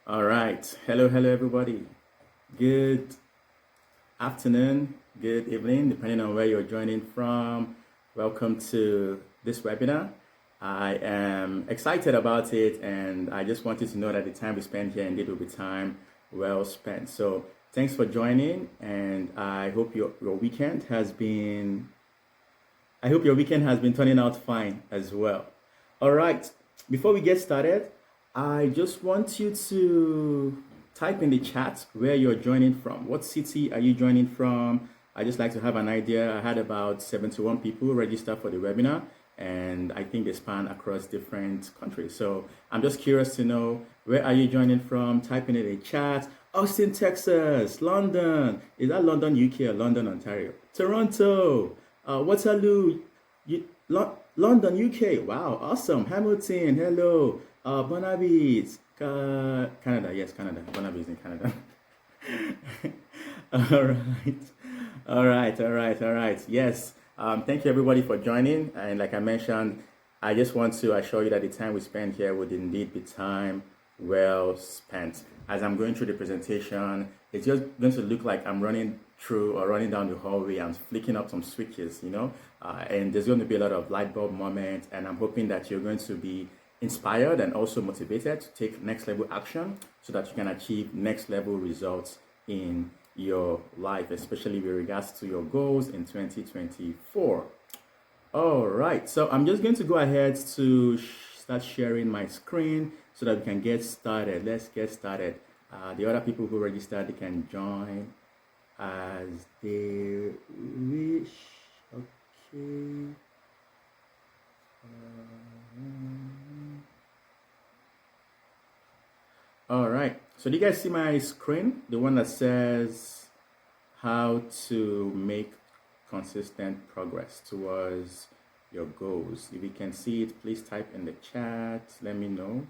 All right. Hello, everybody. Good afternoon, good evening, depending on where you're joining from. Welcome to this webinar. I am excited about it, and I just want you to know that the time we spend here indeed will be time well spent. So, thanks for joining, and I hope your weekend has been I hope your weekend has been turning out fine as well. All right, before we get started, I just want you to type in the chat where you're joining from. What city are you joining from? I just like to have an idea. I had about 71 people register for the webinar, and I think they span across different countries. So I'm just curious to know, where are you joining from? Type in the chat. Austin, Texas, London. Is that London, UK, or London, Ontario? Toronto, Waterloo, London, UK. Wow, awesome. Hamilton, hello. Burnaby, Canada. Yes, Canada. Burnaby is in Canada. All right. All right. Yes. Thank you everybody for joining. And like I mentioned, I just want to assure you that the time we spend here would indeed be time well spent. As I'm going through the presentation, it's just going to look like I'm running through or running down the hallway and flicking up some switches, and there's going to be a lot of light bulb moments. And I'm hoping that you're going to be inspired and also motivated to take next level action so that you can achieve next level results in your life, especially with regards to your goals in 2024. All right, so I'm just going to go ahead to start sharing my screen so that we can get started. Let's get started. The other people who registered, they can join as they wish. Okay. All right. So do you guys see my screen? The one that says how to make consistent progress towards your goals. If you can see it, please type in the chat. Let me know.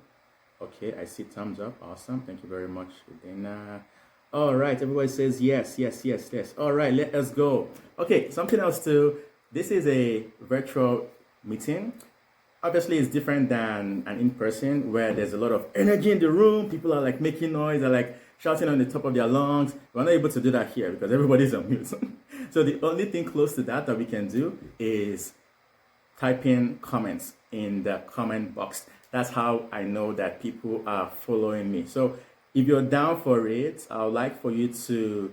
Okay, I see thumbs up. Awesome. Thank you very much, Dana. All right, everybody says yes. All right, let us go. Okay, something else too. This is a virtual meeting. Obviously, it's different than an in-person where there's a lot of energy in the room. People are like making noise, they're like shouting on the top of their lungs. We're not able to do that here because everybody's on mute. So the only thing close to that we can do is type in comments in the comment box. That's how I know that people are following me. So if you're down for it, I would like for you to,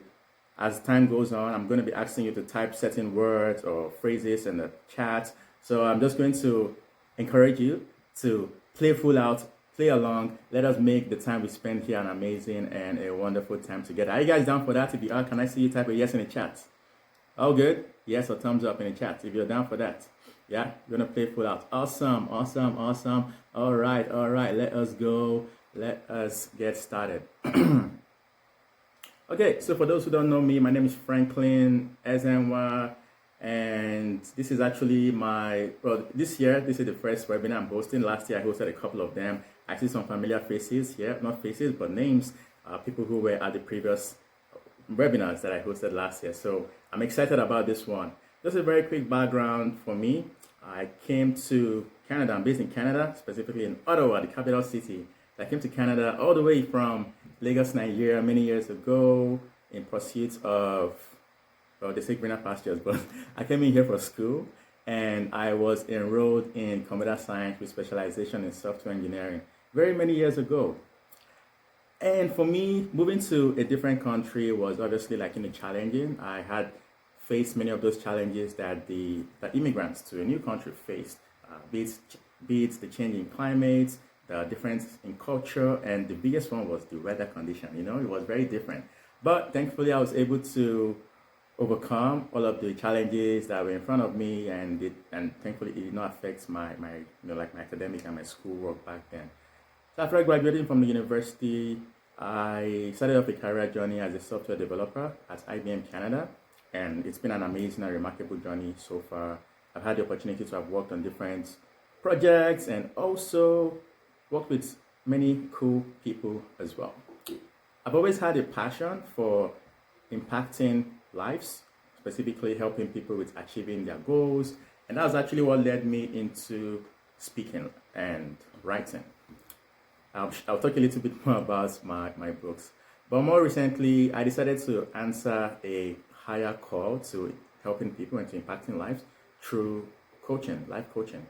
as time goes on, I'm going to be asking you to type certain words or phrases in the chat. So I'm just going to encourage you to play along. Let us make the time we spend here an amazing and a wonderful time together. Are you guys down for that? If you are, can I see you type a yes in the chat? All good? Yes or thumbs up in the chat if you're down for that. Yeah, you're gonna play full out. Awesome. All right. Let us go. Let us get started. Okay, so for those who don't know me, my name is Franklin Ezenwa, and this is actually this year, this is the first webinar I'm hosting. Last year, I hosted a couple of them. I see some familiar faces here, not faces, but names, people who were at the previous webinars that I hosted last year. So I'm excited about this one. Just a very quick background for me. I came to Canada. I'm based in Canada, specifically in Ottawa, the capital city. I came to Canada all the way from Lagos, Nigeria, many years ago in pursuit of, well, they say greener pastures, but I came in here for school and I was enrolled in computer science with specialization in software engineering very many years ago. And for me, moving to a different country was obviously challenging. I had faced many of those challenges that immigrants to a new country faced, be it the change in climate, the difference in culture, and the biggest one was the weather condition. It was very different. But thankfully, I was able to overcome all of the challenges that were in front of me, and thankfully it did not affect my academic and my schoolwork back then. So after graduating from the university, I started off a career journey as a software developer at IBM Canada, and it's been an amazing and remarkable journey so far. I've had the opportunity to have worked on different projects and also worked with many cool people as well. I've always had a passion for impacting lives, specifically helping people with achieving their goals, and that was actually what led me into speaking and writing. I'll talk a little bit more about my books. But more recently, I decided to answer a higher call to helping people and to impacting lives through coaching, life coaching.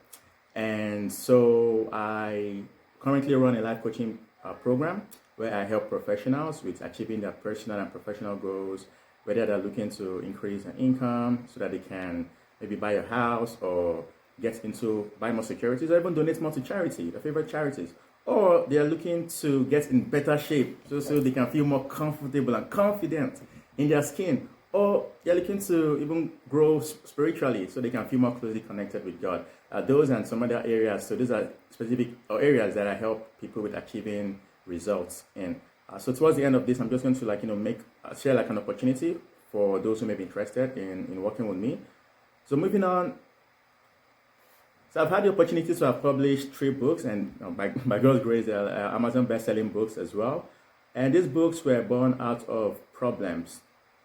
And so I currently run a life coaching program where I help professionals with achieving their personal and professional goals, whether they're looking to increase their income so that they can maybe buy a house or get into buy more securities or even donate more to charity, their favorite charities. Or they're looking to get in better shape so they can feel more comfortable and confident in their skin. Or they're looking to even grow spiritually so they can feel more closely connected with God. Those and some other areas. So these are specific areas that I help people with achieving results in. So towards the end of this, I'm just going to share like an opportunity for those who may be interested in working with me. So moving on. So I've had the opportunity to have published 3 books, and by God's grace, they're Amazon best-selling books as well. And these books were born out of problems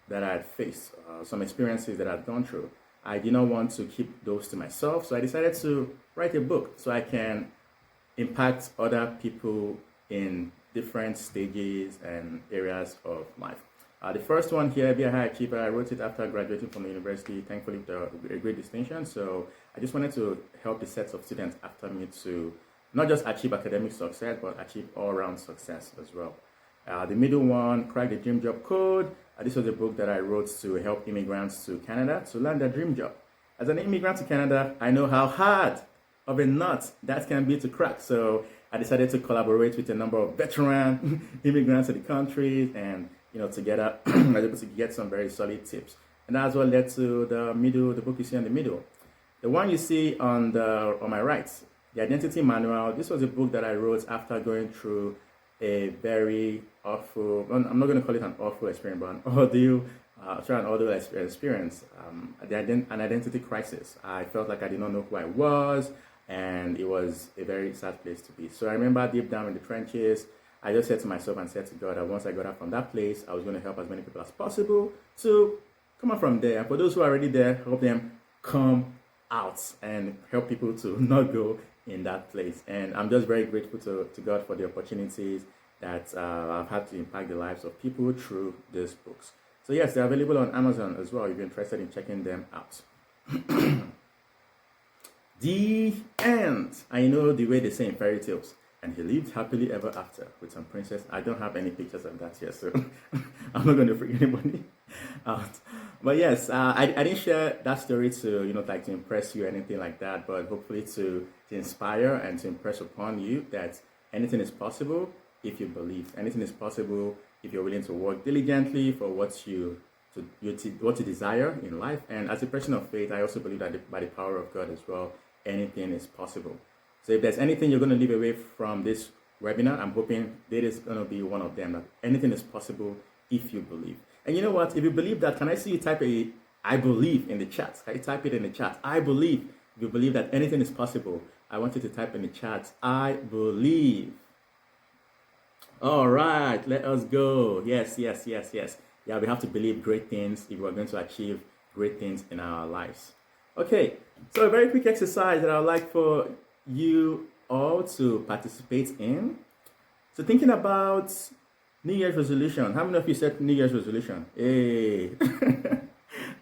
that I had faced, some experiences that I'd gone through. I did not want to keep those to myself, so I decided to write a book so I can impact other people in different stages and areas of life. The first one here, Be a High Achiever, I wrote it after graduating from the university, thankfully with a great distinction. So I just wanted to help the sets of students after me to not just achieve academic success, but achieve all-round success as well. The middle one, Crack the Dream Job Code. This was a book that I wrote to help immigrants to Canada to land their dream job. As an immigrant to Canada, I know how hard of a nut that can be to crack. So I decided to collaborate with a number of veteran immigrants to the country, and together I was able to get some very solid tips. And that's what led to the book you see in the middle. The one you see on my right, The Identity Manual. This was a book that I wrote after going through a very awful, I'm not going to call it an awful experience, but an ordeal experience, an identity crisis. I felt like I did not know who I was, and it was a very sad place to be. So I remember deep down in the trenches, I just said to myself and said to God that once I got out from that place, I was going to help as many people as possible to come out from there. And for those who are already there, help them come out and help people to not go in that place. And I'm just very grateful to God for the opportunities that I've had to impact the lives of people through these books. So yes, they're available on Amazon as well if you're interested in checking them out. The end. I know the way they say in fairy tales. And he lived happily ever after with some princess. I don't have any pictures of that here, so I'm not going to freak anybody out. But yes, I didn't share that story to to impress you or anything like that, but hopefully to inspire and to impress upon you that anything is possible if you believe. Anything is possible if you're willing to work diligently for what you desire in life. And as a person of faith, I also believe that by the power of God as well, anything is possible. So if there's anything you're going to leave away from this webinar, I'm hoping that is going to be one of them. That anything is possible if you believe. And you know what? If you believe that, can I see you type I believe in the chat? Can you type it in the chat? I believe. If you believe that anything is possible, I want you to type in the chat, I believe. All right, let us go. Yes. Yeah, we have to believe great things if we're going to achieve great things in our lives. Okay, so a very quick exercise that I would like for you all to participate in. So thinking about New Year's resolution. How many of you set New Year's resolution? Hey.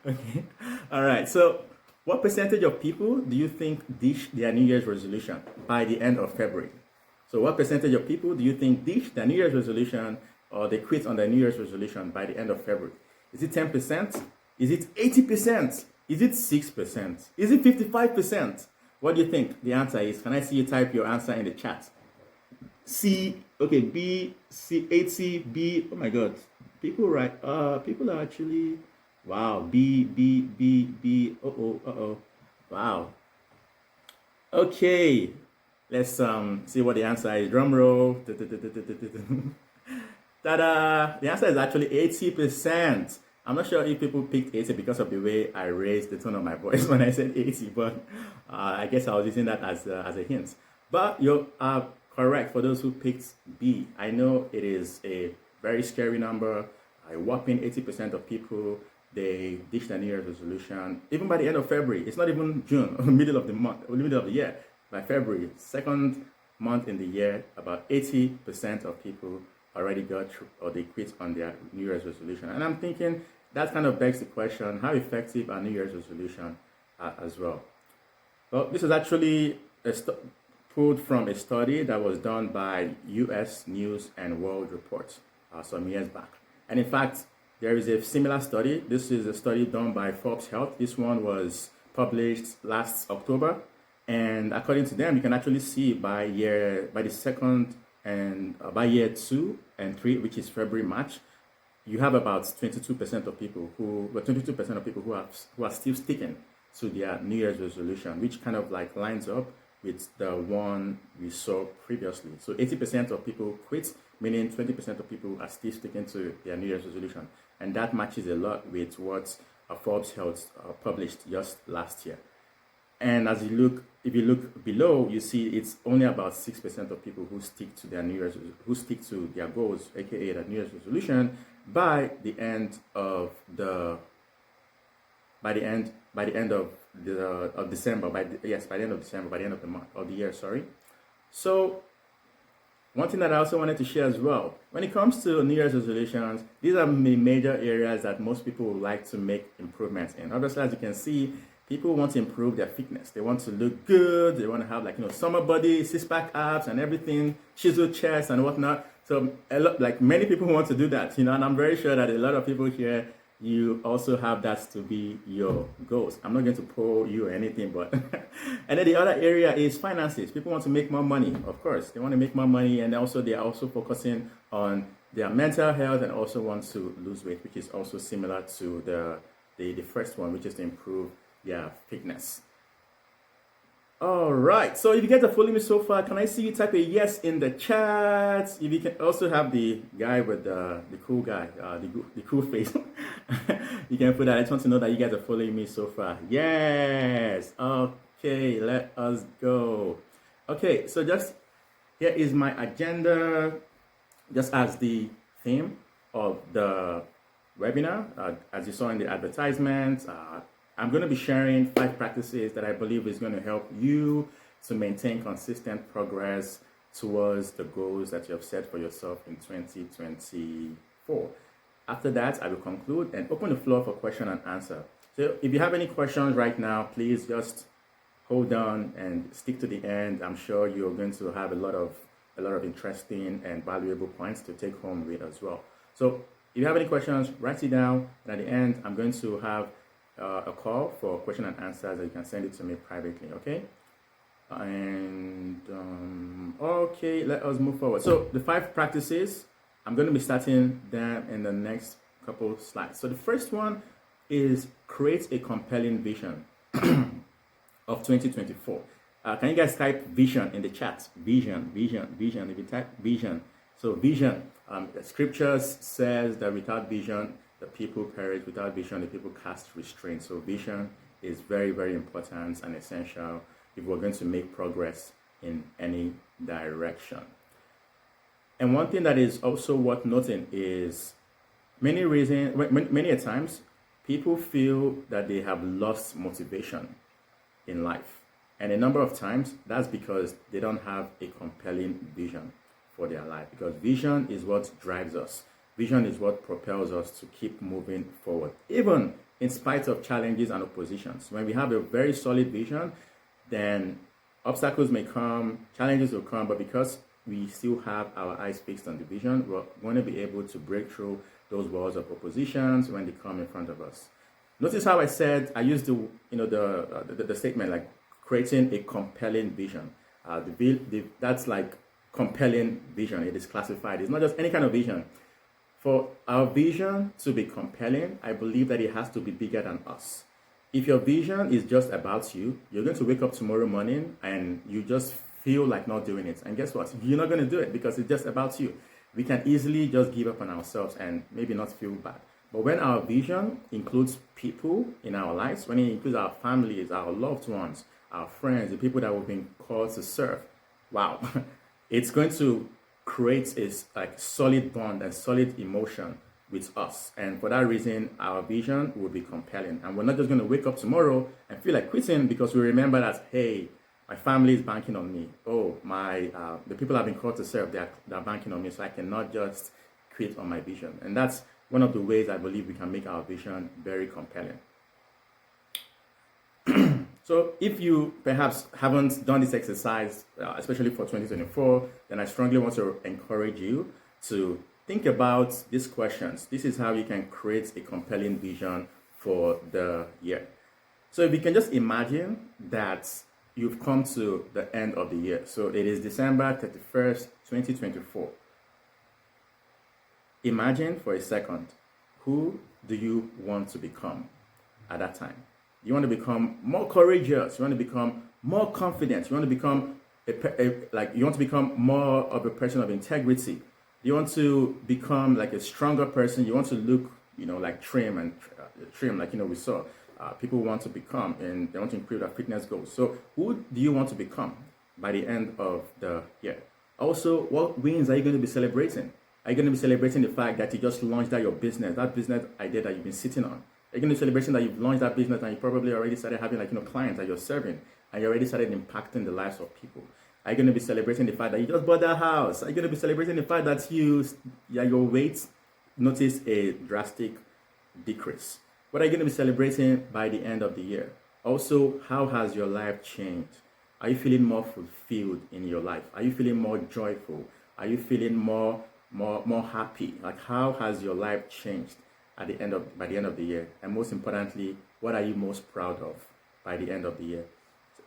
Okay. All right. So what percentage of people do you think ditch their New Year's resolution by the end of February? So what percentage of people do you think ditch their New Year's resolution or they quit on their New Year's resolution by the end of February? Is it 10%? Is it 80%? Is it 6%? Is it 55%? What do you think the answer is? Can I see you type your answer in the chat? C, okay, B, C, 80, B, oh my God. People are actually, wow, B, uh-oh. Wow. Okay, let's see what the answer is. Drum roll. Ta-da! The answer is actually 80%. I'm not sure if people picked 80 because of the way I raised the tone of my voice when I said 80, but I guess I was using that as a hint. But you are correct for those who picked B. I know it is a very scary number. A whopping 80% of people, they ditch their New Year's resolution. Even by the end of February, it's not even June, or middle of the month, or middle of the year. By February, second month in the year, about 80% of people already got through or they quit on their New Year's resolution. And I'm thinking that kind of begs the question, how effective are New Year's resolution as well? Well, this is actually pulled from a study that was done by US News and World Report some years back. And in fact, there is a similar study. This is a study done by Forbes Health. This one was published last October. And according to them, you can actually see by year 2 and 3, which is February, March, you have about 22% of people who are still sticking to their New Year's resolution, which kind of like lines up with the one we saw previously. So 80% of people quit, meaning 20% of people are still sticking to their New Year's resolution. And that matches a lot with what Forbes Health published just last year. And if you look below, you see it's only about 6% of people who stick to their their goals, aka the New Year's resolution, by the end of December, by the end of the month of the year, sorry. So one thing that I also wanted to share as well, when it comes to New Year's resolutions, these are the major areas that most people would like to make improvements in. Obviously, as you can see, people want to improve their fitness. They want to look good. They want to have summer body, six-pack abs and everything, chiseled chest and whatnot. So many people want to do that, and I'm very sure that a lot of people here, you also have that to be your goals. I'm not going to pull you or anything, but and then the other area is finances. People want to make more money, of course. They want to make more money, and also they are also focusing on their mental health and also want to lose weight, which is also similar to the first one, which is to improve their fitness. All right, so if you guys are following me so far, can I see you type a yes in the chat? If you can also have the guy with the cool guy, the cool face, you can put that. I just want to know that you guys are following me so far. Yes. Okay, let us go. Okay, so just here is my agenda, just as the theme of the webinar. As you saw in the advertisement, I'm going to be sharing 5 practices that I believe is going to help you to maintain consistent progress towards the goals that you have set for yourself in 2024. After that, I will conclude and open the floor for question and answer. So if you have any questions right now, please just hold on and stick to the end. I'm sure you're going to have a lot of interesting and valuable points to take home with as well. So if you have any questions, write it down. And at the end, I'm going to have a call for question and answers, and you can send it to me privately, okay? And okay, let us move forward. So the 5 practices, I'm going to be starting them in the next couple slides. So the first one is create a compelling vision of 2024. Can you guys type vision in the chat? Vision. If you type vision. So vision, the scriptures says that without vision, the people perish. Without vision, the people cast restraint. So vision is very, very important and essential if we're going to make progress in any direction. And one thing that is also worth noting is many a times people feel that they have lost motivation in life. And a number of times that's because they don't have a compelling vision for their life, because vision is what drives us. Vision is what propels us to keep moving forward, even in spite of challenges and oppositions. When we have a very solid vision, then obstacles may come, challenges will come, but because we still have our eyes fixed on the vision, we're going to be able to break through those walls of oppositions when they come in front of us. Notice how I said, I used the statement like creating a compelling vision. That's like compelling vision. It is classified. It's not just any kind of vision. For our vision to be compelling, I believe that it has to be bigger than us. If your vision is just about you, you're going to wake up tomorrow morning and you just feel like not doing it. And guess what? You're not going to do it because it's just about you. We can easily just give up on ourselves and maybe not feel bad. But when our vision includes people in our lives, when it includes our families, our loved ones, our friends, the people that we've been called to serve, wow, it's going to create a solid bond and solid emotion with us. And for that reason, our vision will be compelling. And we're not just going to wake up tomorrow and feel like quitting because we remember that, hey, My family is banking on me. Oh, my the people I've been called to serve, they're banking on me, so I cannot just quit on my vision. And that's one of the ways I believe we can make our vision very compelling. So if you perhaps haven't done this exercise, especially for 2024, then I strongly want to encourage you to think about these questions. This is how you can create a compelling vision for the year. So if you can just imagine that you've come to the end of the year. So it is December 31st, 2024. Imagine for a second, who do you want to become at that time? You want to become more courageous. You want to become more confident. You want to become you want to become more of a person of integrity. You want to become like a stronger person. You want to look, like trim, like we saw. People want to become, and they want to improve their fitness goals. So who do you want to become by the end of the year? Also, what wins are you going to be celebrating? Are you going to be celebrating the fact that you just launched out your business, that business idea that you've been sitting on? Are you going to be celebrating that you've launched that business and you probably already started having clients that you're serving, and you already started impacting the lives of people? Are you going to be celebrating the fact that you just bought that house? Are you going to be celebrating the fact that your weight noticed a drastic decrease? What are you going to be celebrating by the end of the year? Also, how has your life changed? Are you feeling more fulfilled in your life? Are you feeling more joyful? Are you feeling more happy? Like, how has your life changed by the end of the year? And most importantly, what are you most proud of by the end of the year?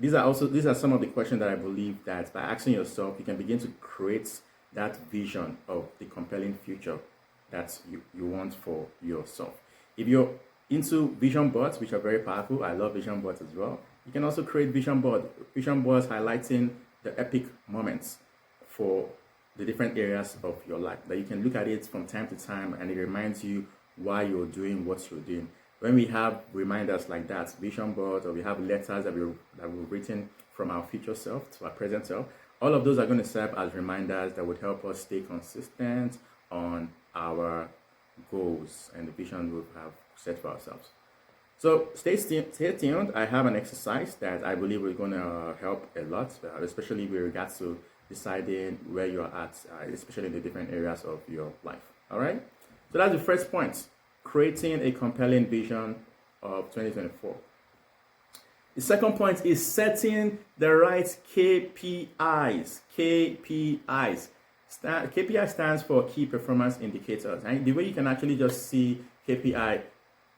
These are some of the questions that I believe that by asking yourself, you can begin to create that vision of the compelling future that you want for yourself. If you're into vision boards, which are very powerful, I love vision boards as well. You can also create vision boards highlighting the epic moments for the different areas of your life, that you can look at it from time to time and it reminds you why you're doing what you're doing. When we have reminders like that, vision boards, or we have letters that we've written from our future self to our present self, all of those are going to serve as reminders that would help us stay consistent on our goals and the vision we have set for ourselves. So stay tuned. I have an exercise that I believe is going to help a lot, especially with regards to deciding where you're at, especially in the different areas of your life. All right? So that's the first point, creating a compelling vision of 2024. The second point is setting the right KPIs. KPI stands for key performance indicators. And the way you can actually just see KPI,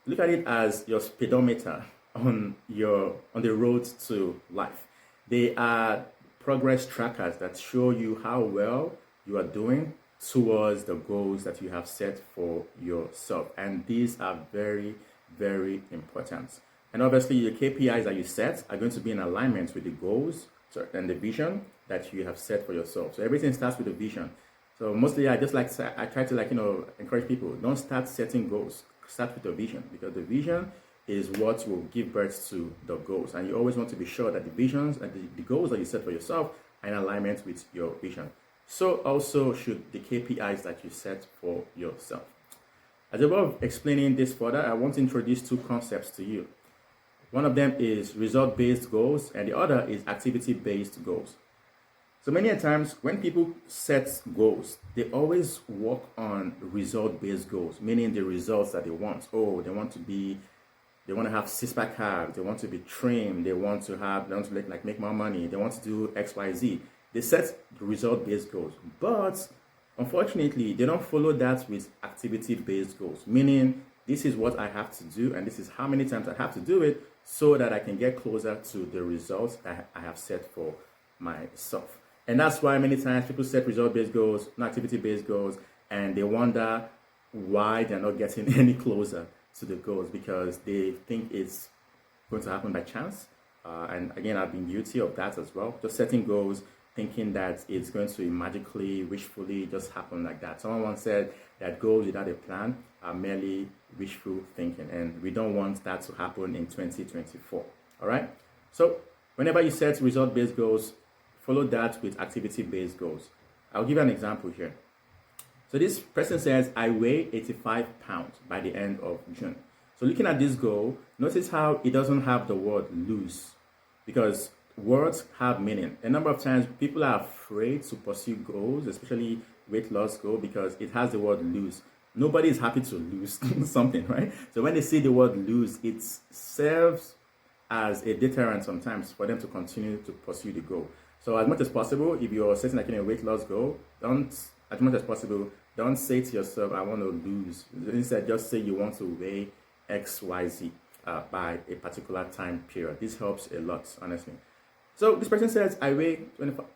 look at it as your speedometer on the road to life. They are progress trackers that show you how well you are doing towards the goals that you have set for yourself. And these are very, very important. And obviously, your KPIs that you set are going to be in alignment with the goals and the vision that you have set for yourself. So everything starts with a vision. So mostly, I try to encourage people, don't start setting goals. Start with a vision, because the vision is what will give birth to the goals. And you always want to be sure that the visions and the goals that you set for yourself are in alignment with your vision. So also should the KPIs that you set for yourself. As a way of explaining this further, I want to introduce two concepts to you. One of them is result-based goals, and the other is activity-based goals. So many times when people set goals, they always work on result-based goals, meaning the results that they want. Oh, they want to have six-pack abs, they want to be trimmed, they want to make more money, they want to do X, Y, Z. They set the result-based goals, but unfortunately, they don't follow that with activity-based goals, meaning this is what I have to do, and this is how many times I have to do it so that I can get closer to the results that I have set for myself. And that's why many times people set result-based goals, not activity-based goals, and they wonder why they're not getting any closer to the goals, because they think it's going to happen by chance. And again, I've been guilty of that as well. Just setting goals, thinking that it's going to magically, wishfully just happen like that. Someone once said that goals without a plan are merely wishful thinking, and we don't want that to happen in 2024. All right? So whenever you set result-based goals, follow that with activity-based goals. I'll give you an example here. So this person says, I weigh 85 pounds by the end of June. So looking at this goal, notice how it doesn't have the word lose, because words have meaning. A number of times people are afraid to pursue goals, especially weight loss goal, because it has the word lose. Nobody is happy to lose something, right? So when they see the word lose, it serves as a deterrent sometimes for them to continue to pursue the goal. So as much as possible, if you're setting like a weight loss goal, as much as possible, don't say to yourself, I want to lose. Instead, just say you want to weigh XYZ by a particular time period. This helps a lot, honestly. So this person says, I weigh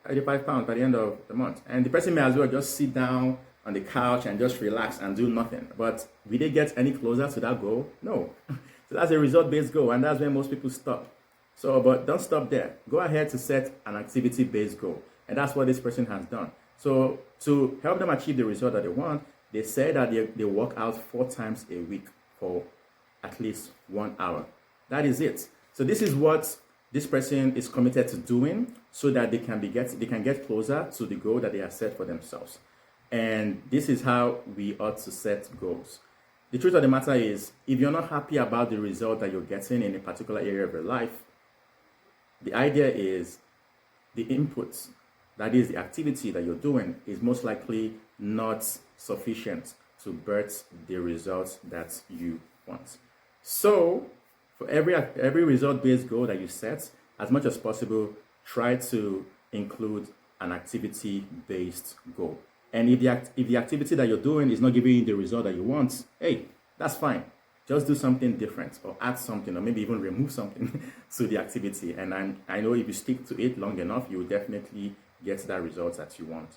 85 pounds by the end of the month. And the person may as well just sit down on the couch and just relax and do nothing. But will they get any closer to that goal? No. So that's a result-based goal, and that's where most people stop. So, but don't stop there. Go ahead to set an activity-based goal. And that's what this person has done. So to help them achieve the result that they want, they say that they work out 4 times a week for at least 1 hour. That is it. So this is what this person is committed to doing so that they can get closer to the goal that they have set for themselves. And this is how we ought to set goals. The truth of the matter is, if you're not happy about the result that you're getting in a particular area of your life, the idea is the inputs, that is the activity that you're doing, is most likely not sufficient to birth the results that you want. So for every result-based goal that you set, as much as possible, try to include an activity-based goal. And if the activity that you're doing is not giving you the result that you want, hey, that's fine. Just do something different, or add something, or maybe even remove something to the activity. And I know if you stick to it long enough, you will definitely get that result that you want.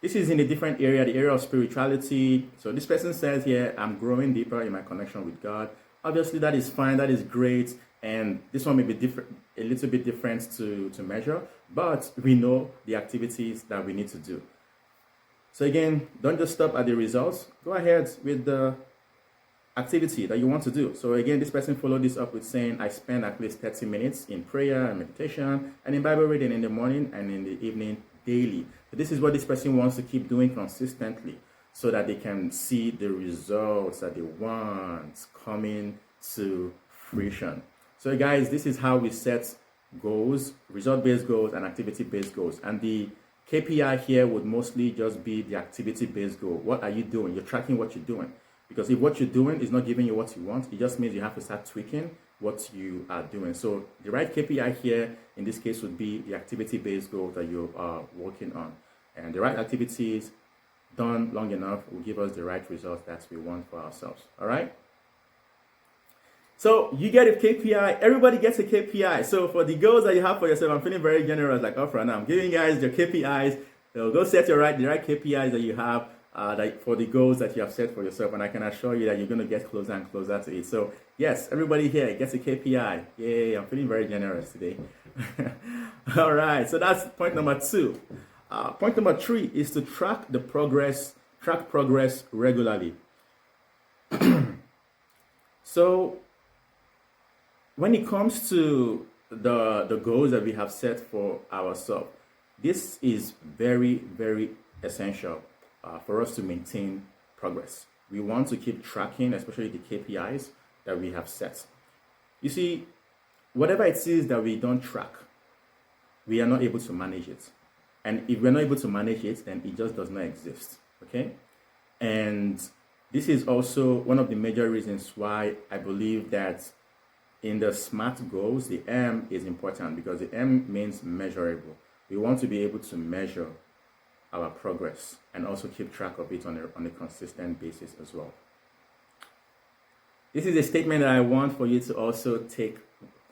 This is in a different area, the area of spirituality. So this person says here, I'm growing deeper in my connection with God. Obviously, that is fine. That is great. And this one may be different, a little bit different to measure, but we know the activities that we need to do. So again, don't just stop at the results. Go ahead with the activity that you want to do. So again, this person followed this up with saying, I spend at least 30 minutes in prayer and meditation and in Bible reading in the morning and in the evening daily. So this is what this person wants to keep doing consistently so that they can see the results that they want coming to fruition. So guys, this is how we set goals, result-based goals and activity-based goals. And the KPI here would mostly just be the activity-based goal. What are you doing? You're tracking what you're doing. Because if what you're doing is not giving you what you want, it just means you have to start tweaking what you are doing. So the right KPI here, in this case, would be the activity-based goal that you are working on. And the right activities done long enough will give us the right results that we want for ourselves. All right? So you get a KPI. Everybody gets a KPI. So for the goals that you have for yourself, I'm feeling very generous, like Ofra now. I'm giving you guys your KPIs. So go set the right KPIs that you have for the goals that you have set for yourself. And I can assure you that you're going to get closer and closer to it. So yes, everybody here gets a KPI. Yay, I'm feeling very generous today. All right, so that's point number 2. Point number 3 is to track progress regularly. So when it comes to the goals that we have set for ourselves, this is very, very essential for us to maintain progress. We want to keep tracking, especially the KPIs that we have set. You see, whatever it is that we don't track, we are not able to manage it. And if we're not able to manage it, then it just does not exist, okay? And this is also one of the major reasons why I believe that in the SMART goals, the M is important, because the M means measurable. We want to be able to measure our progress and also keep track of it on a consistent basis as well. This is a statement that I want for you to also take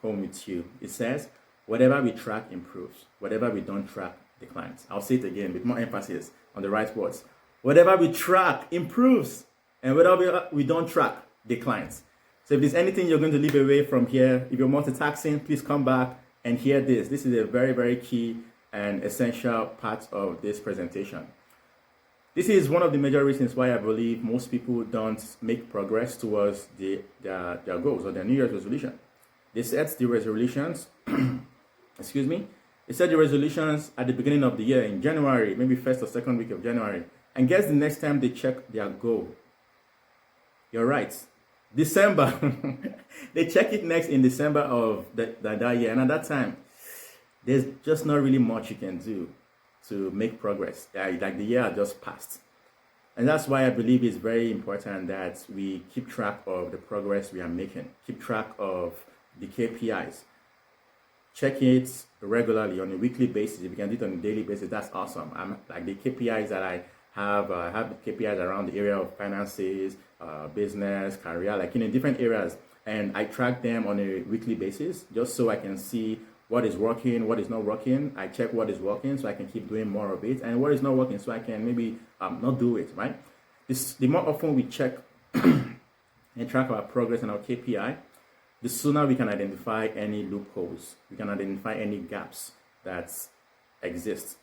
home with you. It says, whatever we track improves. Whatever we don't track declines. I'll say it again with more emphasis on the right words. Whatever we track improves, and whatever we don't track declines. So if there's anything you're going to leave away from here, if you're multitasking, please come back and hear this. This is a very, very key and essential part of this presentation. This is one of the major reasons why I believe most people don't make progress towards their goals or their New Year's resolution. They set the resolutions, excuse me, they set the resolutions at the beginning of the year in January, maybe first or second week of January. And guess the next time they check their goal? You're right, December. They check it next in December of that year. And at that time, there's just not really much you can do to make progress. Like the year just passed. And that's why I believe it's very important that we keep track of the progress we are making, keep track of the KPIs, check it regularly on a weekly basis. If you can do it on a daily basis, that's awesome. I'm like the KPIs that I have the KPIs around the area of finances, business, career, like in different areas. And I track them on a weekly basis just so I can see what is working, what is not working. I check what is working so I can keep doing more of it, and what is not working so I can maybe not do it, right? The more often we check and track our progress and our KPI, the sooner we can identify any loopholes, we can identify any gaps that exist.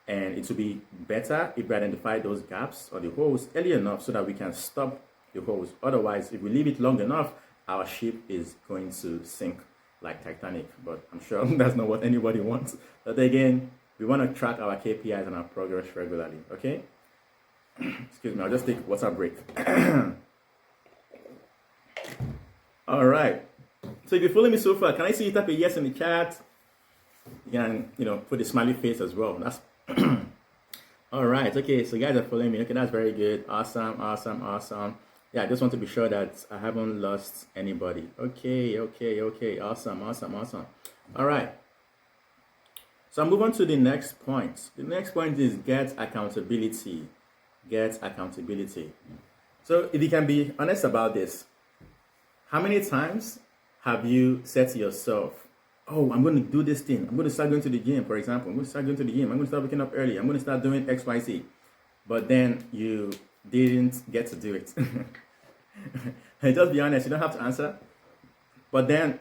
And it will be better if we identify those gaps or the holes early enough so that we can stop the holes. Otherwise, if we leave it long enough, our ship is going to sink like Titanic. But I'm sure that's not what anybody wants. But again, we want to track our KPIs and our progress regularly, okay? Excuse me, I'll just take a water break. All right. So if you follow me so far, can I see you type a yes in the chat? You can, put a smiley face as well. That's all right. Okay, so you guys are following me. Okay, that's very good. Awesome. Yeah, I just want to be sure that I haven't lost anybody. Okay. Awesome. All right. So I'll move on to the next point. The next point is get accountability. So if you can be honest about this, how many times have you said to yourself, oh, I'm going to do this thing. I'm going to start going to the gym, for example. I'm going to start going to the gym. I'm going to start waking up early. I'm going to start doing X, Y, Z. But then you didn't get to do it. And just be honest, you don't have to answer. But then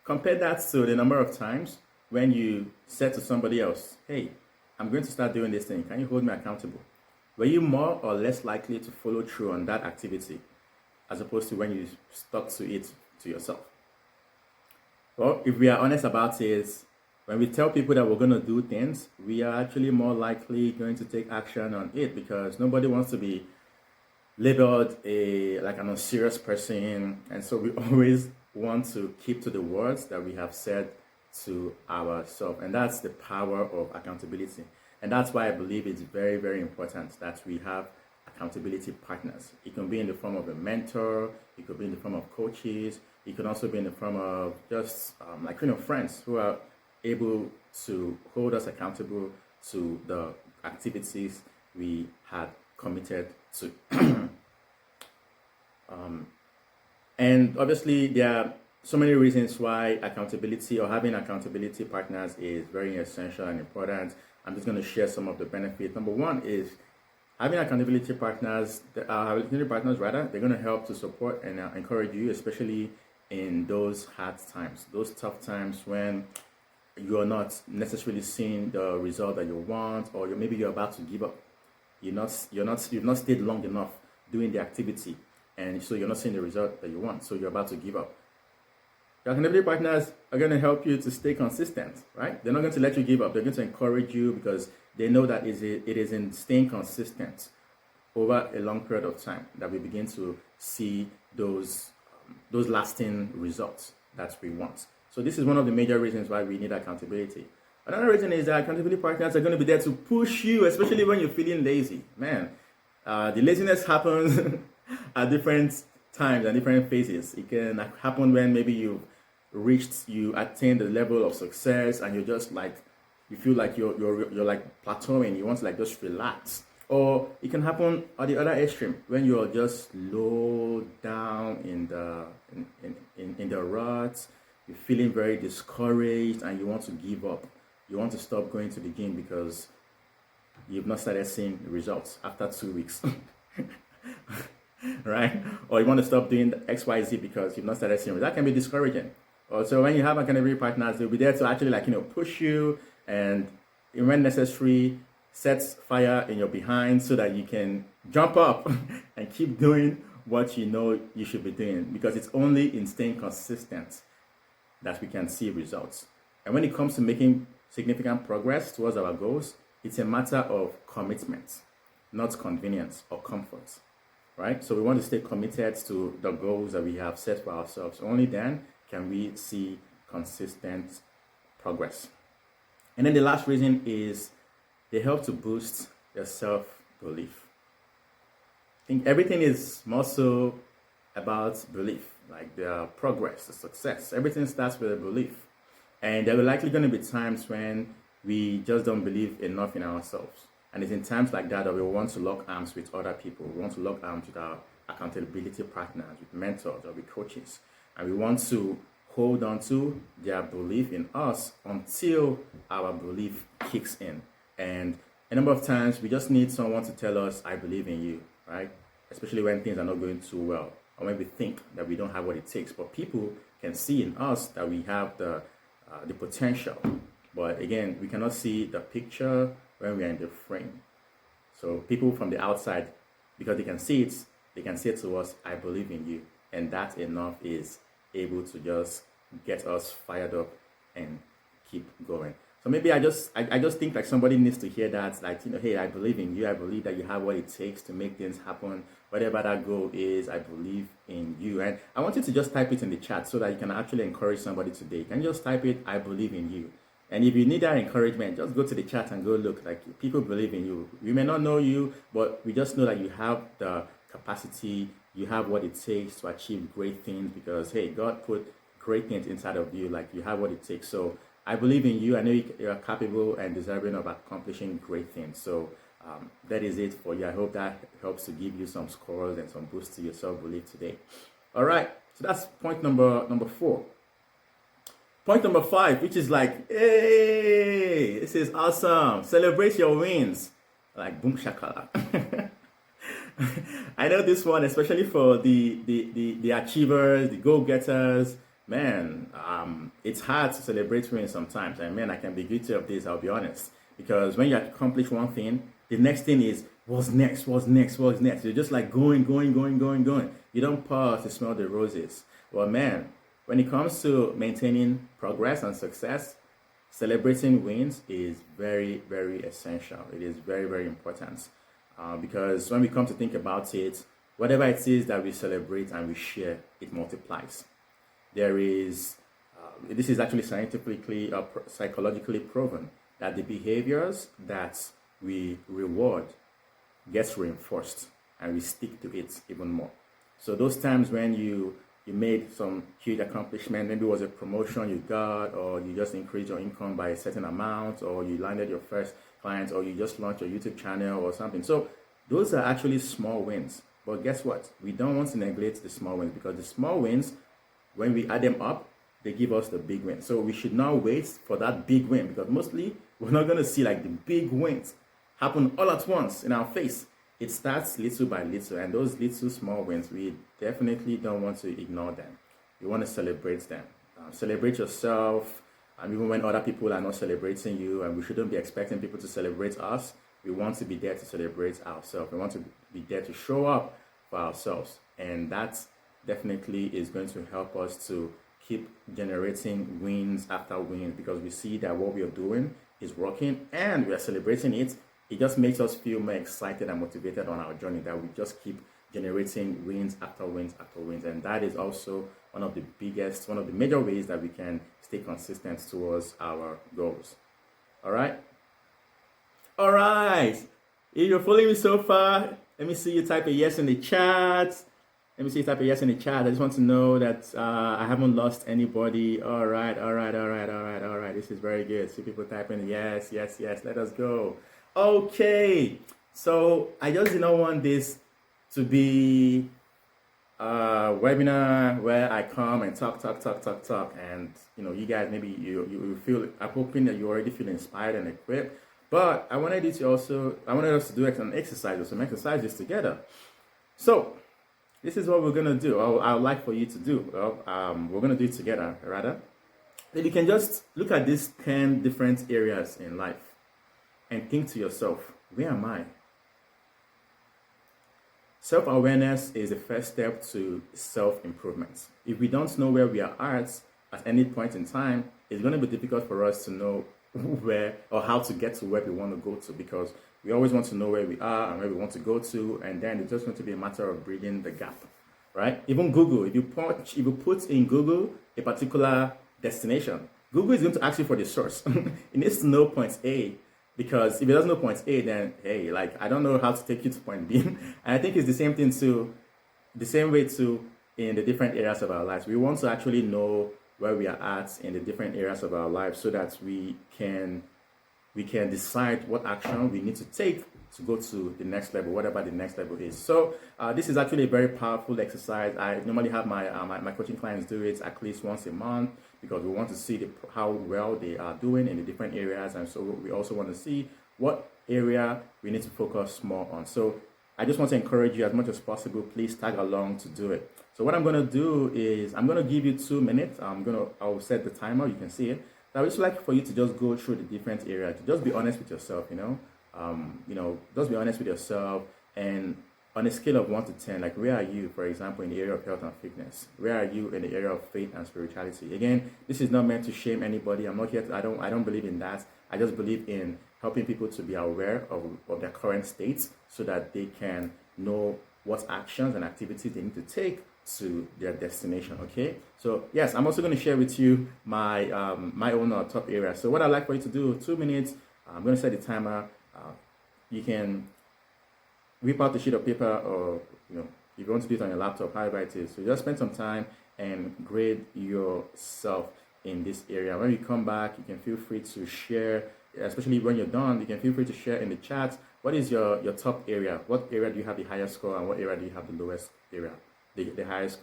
compare that to the number of times when you said to somebody else, hey, I'm going to start doing this thing. Can you hold me accountable? Were you more or less likely to follow through on that activity as opposed to when you stuck to it to yourself? Well, if we are honest about it, when we tell people that we're going to do things, we are actually more likely going to take action on it, because nobody wants to be labeled like an unserious person. And so we always want to keep to the words that we have said to ourselves. And that's the power of accountability. And that's why I believe it's very, very important that we have accountability partners. It can be in the form of a mentor, it could be in the form of coaches, it can also be in the form of just friends who are able to hold us accountable to the activities we had committed to. And obviously there are so many reasons why accountability or having accountability partners is very essential and important. I'm just going to share some of the benefits. Number one is having accountability partners. They're going to help to support and encourage you, especially in those hard times, those tough times when you're not necessarily seeing the result that you want, or maybe you're about to give up. You've not stayed long enough doing the activity, and so you're not seeing the result that you want, so you're about to give up. Your accountability partners are going to help you to stay consistent, right? They're not going to let you give up. They're going to encourage you because they know that it is in staying consistent over a long period of time that we begin to see those lasting results that we want. So this is one of the major reasons why we need accountability. Another reason is that accountability partners are going to be there to push you, especially when you're feeling lazy. Man, the laziness happens at different times and different phases. It can happen when maybe you attain the level of success and you're just like, you feel like you're like plateauing. You want to like just relax. Or it can happen at the other extreme when you're just low down in the ruts. You're feeling very discouraged and you want to give up. You want to stop going to the gym because you've not started seeing results after 2 weeks. Right? Or you want to stop doing the XYZ because you've not started seeing results. That can be discouraging. Also, when you have accountability partners, they'll be there to actually push you, and when necessary, set fire in your behind so that you can jump up and keep doing what you know you should be doing, because it's only in staying consistent that we can see results. And when it comes to making significant progress towards our goals, it's a matter of commitment, not convenience or comfort, right? So we want to stay committed to the goals that we have set for ourselves. Only then can we see consistent progress. And then the last reason is they help to boost your self-belief. I think everything is more so about belief, like the progress, the success. Everything starts with a belief. And there are likely going to be times when we just don't believe enough in ourselves. And it's in times like that that we want to lock arms with other people. We want to lock arms with our accountability partners, with mentors, or with coaches. And we want to hold on to their belief in us until our belief kicks in. And a number of times we just need someone to tell us, I believe in you, right? Especially when things are not going too well, or when we think that we don't have what it takes. But people can see in us that we have the potential. But again, we cannot see the picture when we are in the frame. So people from the outside, because they can see it, they can say to us, I believe in you. And that enough is able to just get us fired up and keep going. So maybe I just think like somebody needs to hear that, like, hey, I believe in you. I believe that you have what it takes to make things happen. Whatever that goal is, I believe in you. And I want you to just type it in the chat so that you can actually encourage somebody today. You can just type it, I believe in you. And if you need that encouragement, just go to the chat and go look. Like, people believe in you. We may not know you, but we just know that you have the capacity, you have what it takes to achieve great things, because hey, God put great things inside of you. Like, you have what it takes. So I believe in you. I know you are capable and deserving of accomplishing great things. So that is it for you. I hope that helps to give you some scores and some boost to your self-belief today. All right. So that's point number 4. Point number 5, which is like, hey, this is awesome. Celebrate your wins. Like, boom shakala. I know this one, especially for the achievers, the go-getters. Man, it's hard to celebrate wins sometimes. And man, I can be guilty of this, I'll be honest. Because when you accomplish one thing, the next thing is, what's next? What's next? What's next? You're just like going. You don't pause to smell the roses. Well, man, when it comes to maintaining progress and success, celebrating wins is very, very essential. It is very, very important. Because when we come to think about it, whatever it is that we celebrate and we share, it multiplies. There is, this is actually scientifically or psychologically proven, that the behaviors that we reward gets reinforced and we stick to it even more. So those times when you made some huge accomplishment, maybe it was a promotion you got, or you just increased your income by a certain amount, or you landed your first client, or you just launched your YouTube channel or something. So those are actually small wins. But guess what? We don't want to neglect the small wins, because the small wins, when we add them up, they give us the big win. So we should not wait for that big win, because mostly we're not going to see like the big wins happen all at once in our face. It starts little by little, and those little small wins, we definitely don't want to ignore them. We want to celebrate them. Celebrate yourself, and even when other people are not celebrating you, and we shouldn't be expecting people to celebrate us. We want to be there to celebrate ourselves. We want to be there to show up for ourselves, and that definitely is going to help us to keep generating wins after wins, because we see that what we are doing is working and we are celebrating it. It just makes us feel more excited and motivated on our journey, that we just keep generating wins after wins after wins. And that is also one of the major ways that we can stay consistent towards our goals. All right. If you're following me so far, let me see you type a yes in the chat. I just want to know that I haven't lost anybody. All right. This is very good. See people typing yes. Let us go. Okay. So I just didn't want this to be a webinar where I come and talk. And, you guys, maybe you feel, I'm hoping that you already feel inspired and equipped. But I wanted us to do an exercise or some exercises together. So this is what we're going to do. I would like for you to do. We're going to do it together, rather. Then you can just look at these 10 different areas in life and think to yourself, where am I? Self-awareness is the first step to self-improvement. If we don't know where we are at any point in time, it's going to be difficult for us to know where or how to get to where we want to go to, because we always want to know where we are and where we want to go to, and then it's just going to be a matter of bridging the gap, right? Even Google, if you put in Google a particular destination, Google is going to ask you for the source. It needs to know point A, because if it doesn't know point A, then hey, like I don't know how to take you to point B. And I think it's the same thing too, the same way too in the different areas of our lives. We want to actually know where we are at in the different areas of our lives so that we can decide what action we need to take to go to the next level, whatever the next level is. So this is actually a very powerful exercise. I normally have my coaching clients do it at least once a month because we want to see how well they are doing in the different areas, and so we also want to see what area we need to focus more on. So I just want to encourage you as much as possible, please tag along to do it. So what I'm going to do is I'm going to give you 2 minutes. I'll set the timer, you can see it. I would just like for you to just go through the different areas. Just be honest with yourself, just be honest with yourself. And on a scale of 1 to 10, like where are you, for example, in the area of health and fitness? Where are you in the area of faith and spirituality? Again, this is not meant to shame anybody. I'm not here to, I don't believe in that. I just believe in helping people to be aware of their current states so that they can know what actions and activities they need to take to their destination. Okay, so yes, I'm also going to share with you my my own top area. So what I'd like for you to do, 2 minutes, I'm going to set the timer. You can whip out the sheet of paper, or if you want to do it on your laptop, however it is. So just spend some time and grade yourself in this area. When you come back, you can feel free to share, especially when you're done, you can feel free to share in the chat what is your top area. What area do you have the highest score, and what area do you have the lowest area? The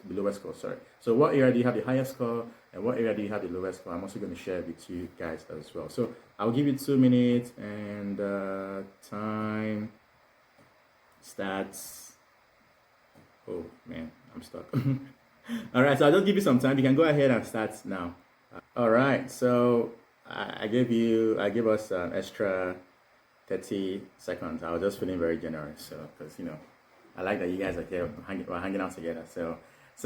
lowest score, sorry. So what area do you have the highest score, and what area do you have the lowest score? I'm also going to share with you guys as well. So I'll give you 2 minutes, and time starts. Oh man, I'm stuck. All right, so I'll just give you some time. You can go ahead and start now. All right, so I gave us an extra 30 seconds. I was just feeling very generous, so because I like that you guys are here, we're hanging out together. So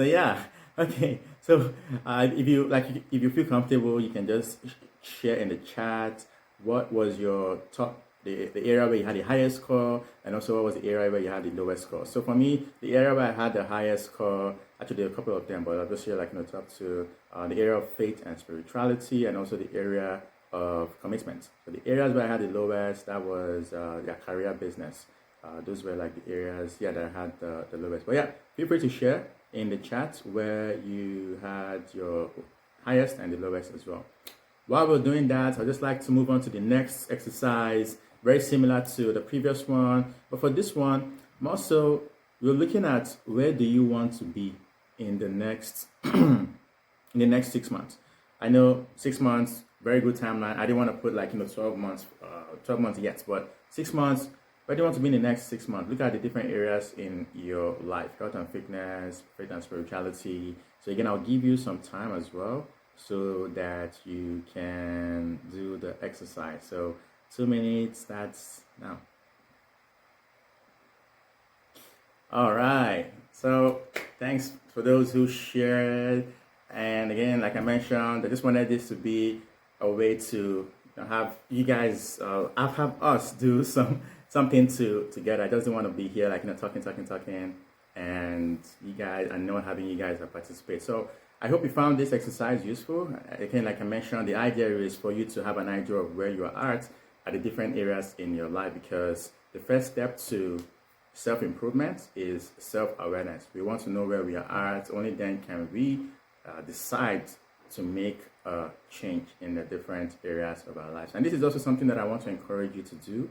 yeah, okay. So if you feel comfortable, you can just share in the chat what was your top, the area where you had the highest score, and also what was the area where you had the lowest score. So for me, the area where I had the highest score, actually a couple of them, but I'll just share top to the area of faith and spirituality, and also the area of commitment. So the areas where I had the lowest, that was their career business. Those were like the areas, that I had the lowest. But yeah, feel free to share in the chat where you had your highest and the lowest as well. While we're doing that, I'd just like to move on to the next exercise, very similar to the previous one. But for this one, we're looking at where do you want to be in the next in the next 6 months. I know 6 months, very good timeline. I didn't want to put 12 months yet, but 6 months. Where do you want to be in the next 6 months? Look at the different areas in your life, health and fitness, faith and spirituality. So again, I'll give you some time as well so that you can do the exercise. So 2 minutes, that's now. All right. So thanks for those who shared. And again, like I mentioned, I just wanted this to be a way to have you guys, have us do something together. I just don't want to be here talking, and you guys, and not having you guys participate. So I hope you found this exercise useful. Again, like I mentioned, the idea is for you to have an idea of where you are at the different areas in your life, because the first step to self-improvement is self-awareness. We want to know where we are at. Only then can we decide to make a change in the different areas of our lives. And this is also something that I want to encourage you to do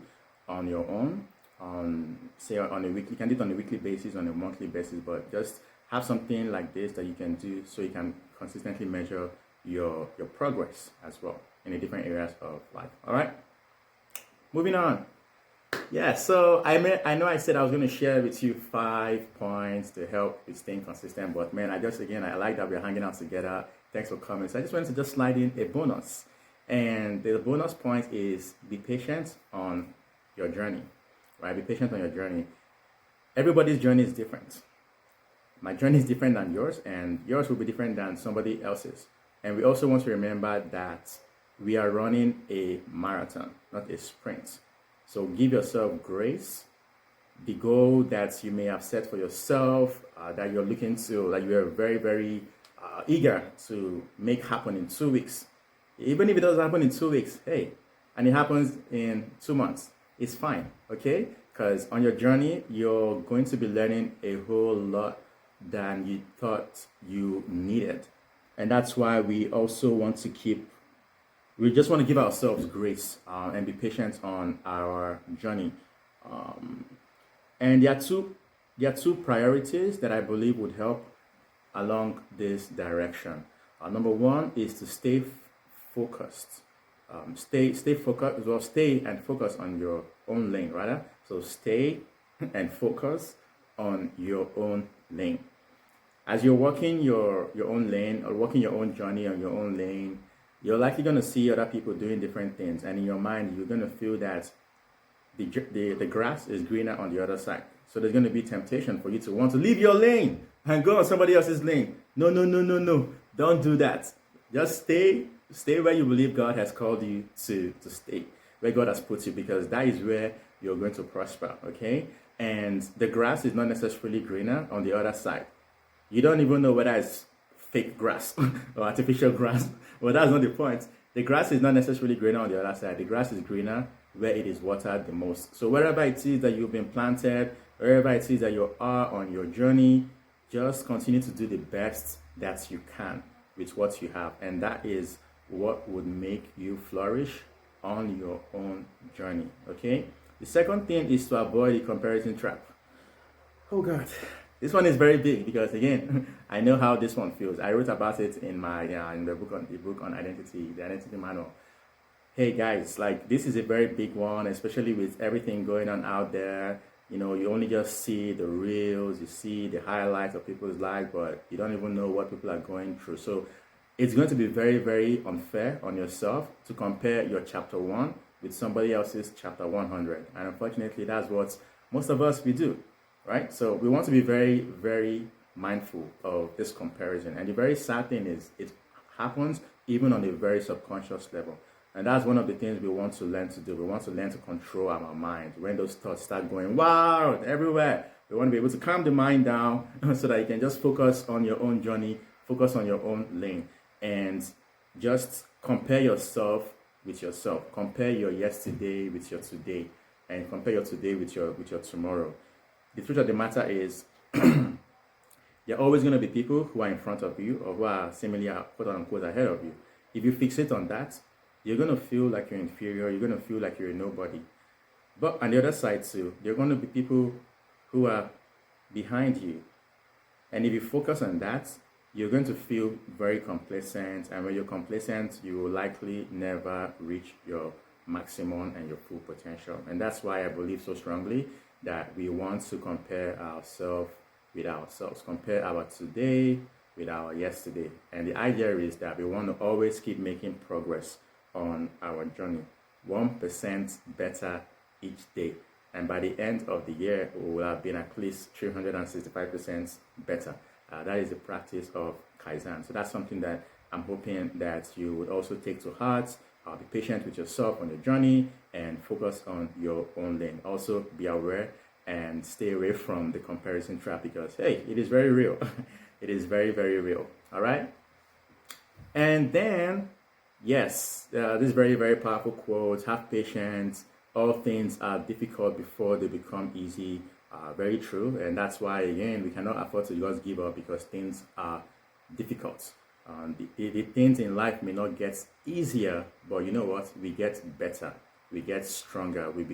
on your own, on a weekly, you can do it on a weekly basis, on a monthly basis, but just have something like this that you can do so you can consistently measure your progress as well in the different areas of life. All right, moving on. Yeah, so I know I said I was going to share with you 5 points to help with staying consistent, but man, I like that we're hanging out together. Thanks for coming. So I just wanted to just slide in a bonus, and the bonus point is be patient on your journey, right? Be patient on your journey. Everybody's journey is different. My journey is different than yours, and yours will be different than somebody else's. And we also want to remember that we are running a marathon, not a sprint. So give yourself grace. The goal that you may have set for yourself, that you're looking to, like you're very, very eager to make happen in 2 weeks, Even if it doesn't happen in 2 weeks, hey, and it happens in 2 months, it's fine, okay? Because on your journey, you're going to be learning a whole lot than you thought you needed. And that's why we also want to we just want to give ourselves grace and be patient on our journey. And there are two priorities that I believe would help along this direction. Number one is to stay focused. Stay focused. Well, stay and focus on your own lane, rather. So stay and focus on your own lane. As you're walking your own lane or walking your own journey on your own lane, you're likely going to see other people doing different things, and in your mind, you're going to feel that the grass is greener on the other side. So there's going to be temptation for you to want to leave your lane and go on somebody else's lane. No, no, no, no, no. Don't do that. Just stay where you believe God has called you to stay, where God has put you, because that is where you're going to prosper, okay? And the grass is not necessarily greener on the other side. You don't even know whether it's fake grass or artificial grass. Well, that's not the point. The grass is not necessarily greener on the other side. The grass is greener where it is watered the most. So wherever it is that you've been planted, wherever it is that you are on your journey, just continue to do the best that you can with what you have. And that is what would make you flourish on your own journey, okay? The second thing is to avoid the comparison trap. Oh God, this one is very big because again, I know how this one feels. I wrote about it in my in the book on identity, the identity manual. Hey guys, like this is a very big one, especially with everything going on out there. You know, you only just see the reels, you see the highlights of people's lives, but you don't even know what people are going through. So it's going to be very, very unfair on yourself to compare your chapter 1 with somebody else's chapter 100. And unfortunately, that's what most of us we do, right? So we want to be very, very mindful of this comparison. And the very sad thing is it happens even on a very subconscious level. And that's one of the things we want to learn to do. We want to learn to control our mind. When those thoughts start going wild everywhere, we want to be able to calm the mind down so that you can just focus on your own journey, focus on your own lane, and just compare yourself with yourself. Compare your yesterday with your today, and compare your today with your tomorrow. The truth of the matter is, there are always going to be people who are in front of you or who are seemingly, quote unquote, ahead of you. If you fixate on that, you're going to feel like you're inferior. You're going to feel like you're a nobody. But on the other side too, there are going to be people who are behind you. And if you focus on that, you're going to feel very complacent. And when you're complacent, you will likely never reach your maximum and your full potential. And that's why I believe so strongly that we want to compare ourselves with ourselves. Compare our today with our yesterday. And the idea is that we want to always keep making progress on our journey, 1% better each day, and by the end of the year we will have been at least 365% better. That is the practice of Kaizen. So that's something that I'm hoping that you would also take to heart. Be patient with yourself on your journey and focus on your own lane. Also be aware and stay away from the comparison trap, because hey, it is very real. It is very, very real. All right. And then yes, this very, very powerful quote: have patience. All things are difficult before they become easy. Very true. And that's why, again, we cannot afford to just give up because things are difficult. The things in life may not get easier, but you know what? We get better. We get stronger. We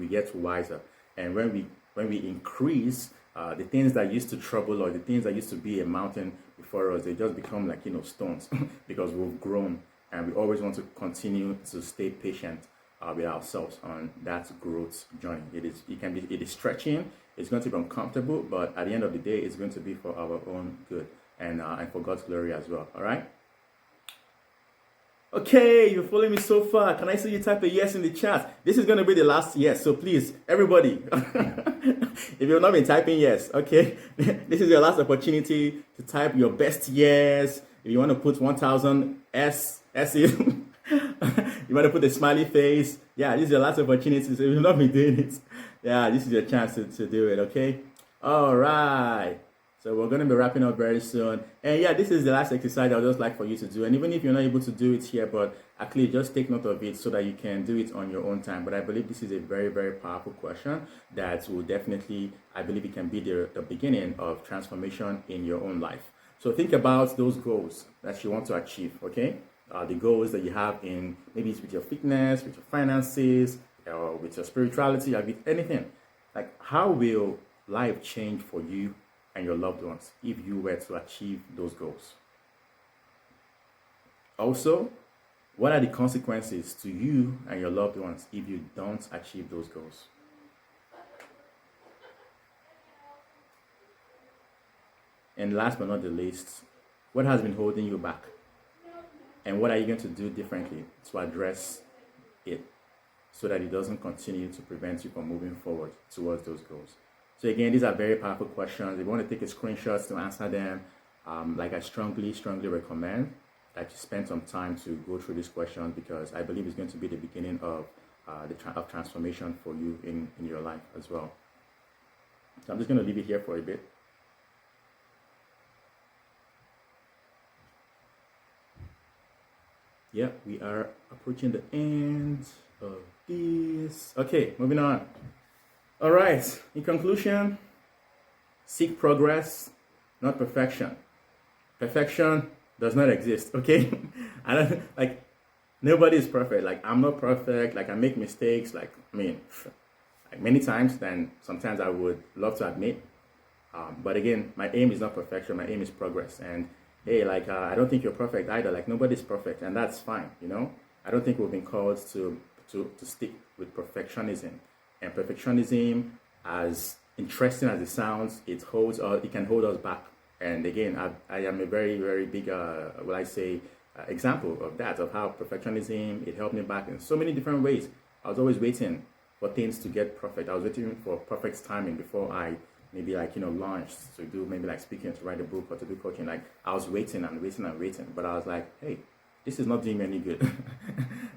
get wiser. And when we increase, the things that used to trouble or the things that used to be a mountain before us, they just become like, stones because we've grown. And we always want to continue to stay patient with ourselves on that growth journey. It is stretching. It's going to be uncomfortable, but at the end of the day, it's going to be for our own good and for God's glory as well. All right. Okay, you're following me so far. Can I see you type a yes in the chat? This is going to be the last yes, so please, everybody, if you've not been typing yes, okay, this is your last opportunity to type your best yes. If you want to put 1,000 S in, you want to put a smiley face. Yeah, this is your last opportunity. So if you've not been doing it, yeah, this is your chance to do it, okay? All right. So we're going to be wrapping up very soon. And yeah, this is the last exercise I would just like for you to do. And even if you're not able to do it here, but actually just take note of it so that you can do it on your own time. But I believe this is a very, very powerful question that will definitely, I believe it can be the beginning of transformation in your own life. So think about those goals that you want to achieve, okay? The goals that you have in, maybe it's with your fitness, with your finances, or with your spirituality, or with anything. Like, how will life change for you and your loved ones if you were to achieve those goals? Also, what are the consequences to you and your loved ones if you don't achieve those goals? And last but not the least, what has been holding you back? And what are you going to do differently to address it so that it doesn't continue to prevent you from moving forward towards those goals? So again, these are very powerful questions. If you want to take a screenshot to answer them, like I strongly recommend that you spend some time to go through these questions, because I believe it's going to be the beginning of of transformation for you in your life as well. So I'm just going to leave it here for a bit. Yeah, we are approaching the end of this. Okay, moving on. All right, in conclusion, seek progress, not perfection. Perfection does not exist, okay? I don't, like, nobody is perfect. Like, I'm not perfect. Like, I make mistakes. Like, I mean, like many times than sometimes I would love to admit. But again, my aim is not perfection. My aim is progress. And hey, like, I don't think you're perfect either. Like, nobody's perfect, and that's fine, you know? I don't think we've been called to stick with perfectionism. And perfectionism, as interesting as it sounds, it can hold us back. And again, I am a very, very big, example of that, of how perfectionism, it held me back in so many different ways. I was always waiting for things to get perfect. I was waiting for perfect timing before I maybe launched to do maybe like speaking, to write a book, or to do coaching. Like, I was waiting and waiting and waiting, but I was like, hey, this is not doing me any good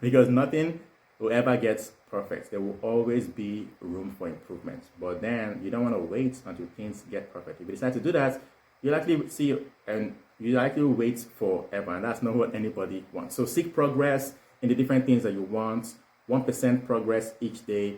because nothing will ever get perfect. There will always be room for improvement, but then you don't want to wait until things get perfect. If you decide to do that, you'll likely see, and you likely wait forever, and that's not what anybody wants. So seek progress in the different things that you want. 1% progress each day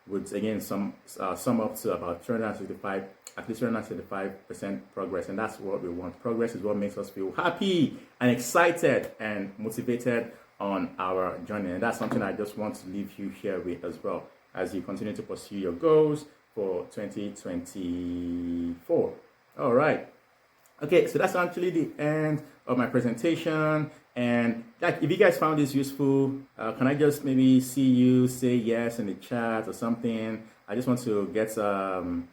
would again sum up to about 365, at least 365% progress, and that's what we want. Progress is what makes us feel happy and excited and motivated on our journey, and that's something I just want to leave you here with as well as you continue to pursue your goals for 2024. All right. Okay, so that's actually the end of my presentation. And like, if you guys found this useful, can I just maybe see you say yes in the chat or something? I just want to get some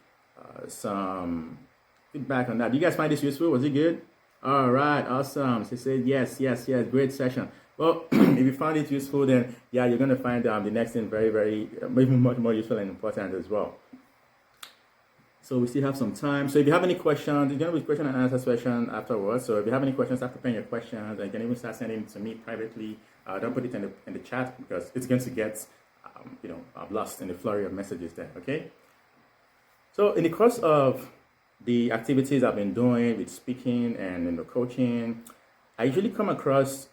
feedback on that. Do you guys find this useful? Was it good? All right, awesome. So say yes, great session. Well, if you found it useful, then yeah, you're gonna find the next thing very, very, maybe much more useful and important as well. So we still have some time. So if you have any questions, it's going to be question and answer session afterwards. So if you have any questions, start preparing your questions. And you can even start sending them to me privately. Don't put it in the chat, because it's going to get, lost in the flurry of messages there, okay? So in the course of the activities I've been doing with speaking and in the coaching, I usually come across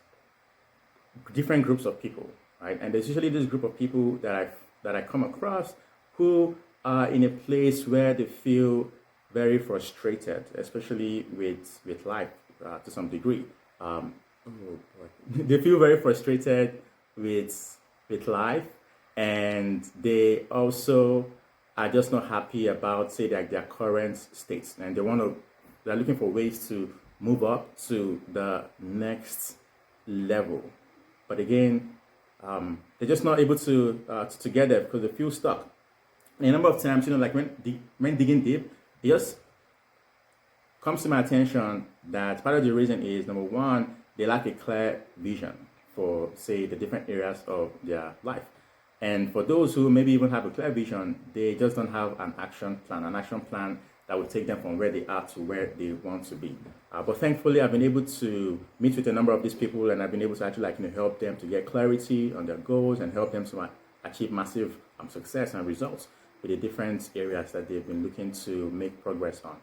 different groups of people, right? And there's usually this group of people that I come across who are in a place where they feel very frustrated, especially with life to some degree. They feel very frustrated with life, and they also are just not happy about, say, like their current states, and they're looking for ways to move up to the next level. But again, they're just not able to get there because they feel stuck. And a number of times, like when digging deep, it just comes to my attention that part of the reason is, number one, they lack a clear vision for, say, the different areas of their life. And for those who maybe even have a clear vision, they just don't have an action plan that will take them from where they are to where they want to be. But thankfully, I've been able to meet with a number of these people, and I've been able to actually help them to get clarity on their goals and help them to achieve massive success and results with the different areas that they've been looking to make progress on.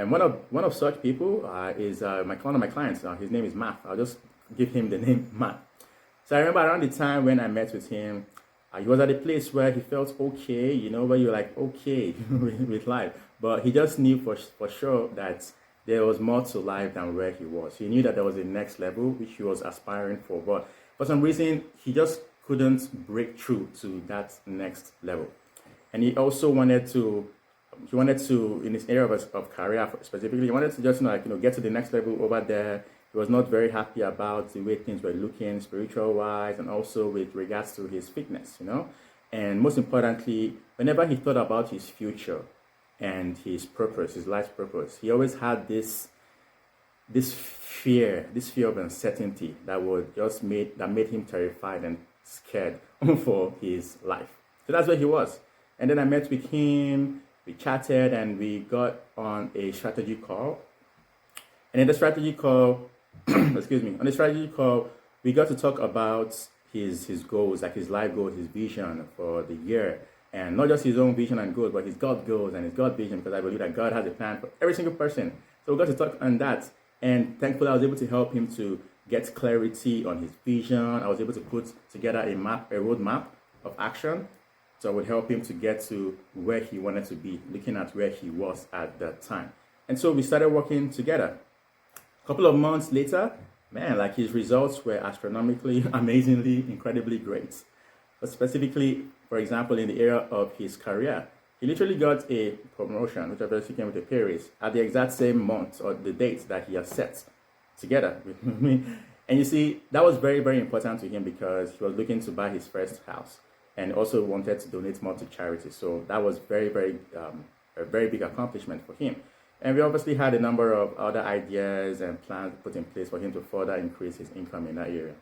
And one of such people is one of my clients. His name is Matt. I'll just give him the name Matt. So I remember around the time when I met with him, he was at a place where he felt okay, where you're like, okay with life. But he just knew for sure that there was more to life than where he was. He knew that there was a next level which he was aspiring for. But for some reason, he just couldn't break through to that next level. And he also wanted to, in this area of career specifically, he wanted to just get to the next level over there. He was not very happy about the way things were looking spiritual wise, and also with regards to his fitness, and most importantly, whenever he thought about his future and his purpose, his life's purpose, he always had this fear of uncertainty that made him terrified and scared for his life. So that's where he was. And then I met with him, we chatted, and we got on a strategy call. And in the strategy call, we got to talk about his goals, like his life goals, his vision for the year. And not just his own vision and goals, but his God goals and his God vision, because I believe that God has a plan for every single person. So we got to talk on that. And thankfully, I was able to help him to get clarity on his vision. I was able to put together a roadmap of action. So I would help him to get to where he wanted to be, looking at where he was at that time. And so we started working together. A couple of months later, man, like his results were astronomically, amazingly, incredibly great. But specifically, for example, in the area of his career, he literally got a promotion, which obviously came with a pay raise, at the exact same month or the date that he has set together with me. And you see, that was very, very important to him because he was looking to buy his first house and also wanted to donate more to charity. So that was very, very, a very big accomplishment for him. And we obviously had a number of other ideas and plans put in place for him to further increase his income in that area.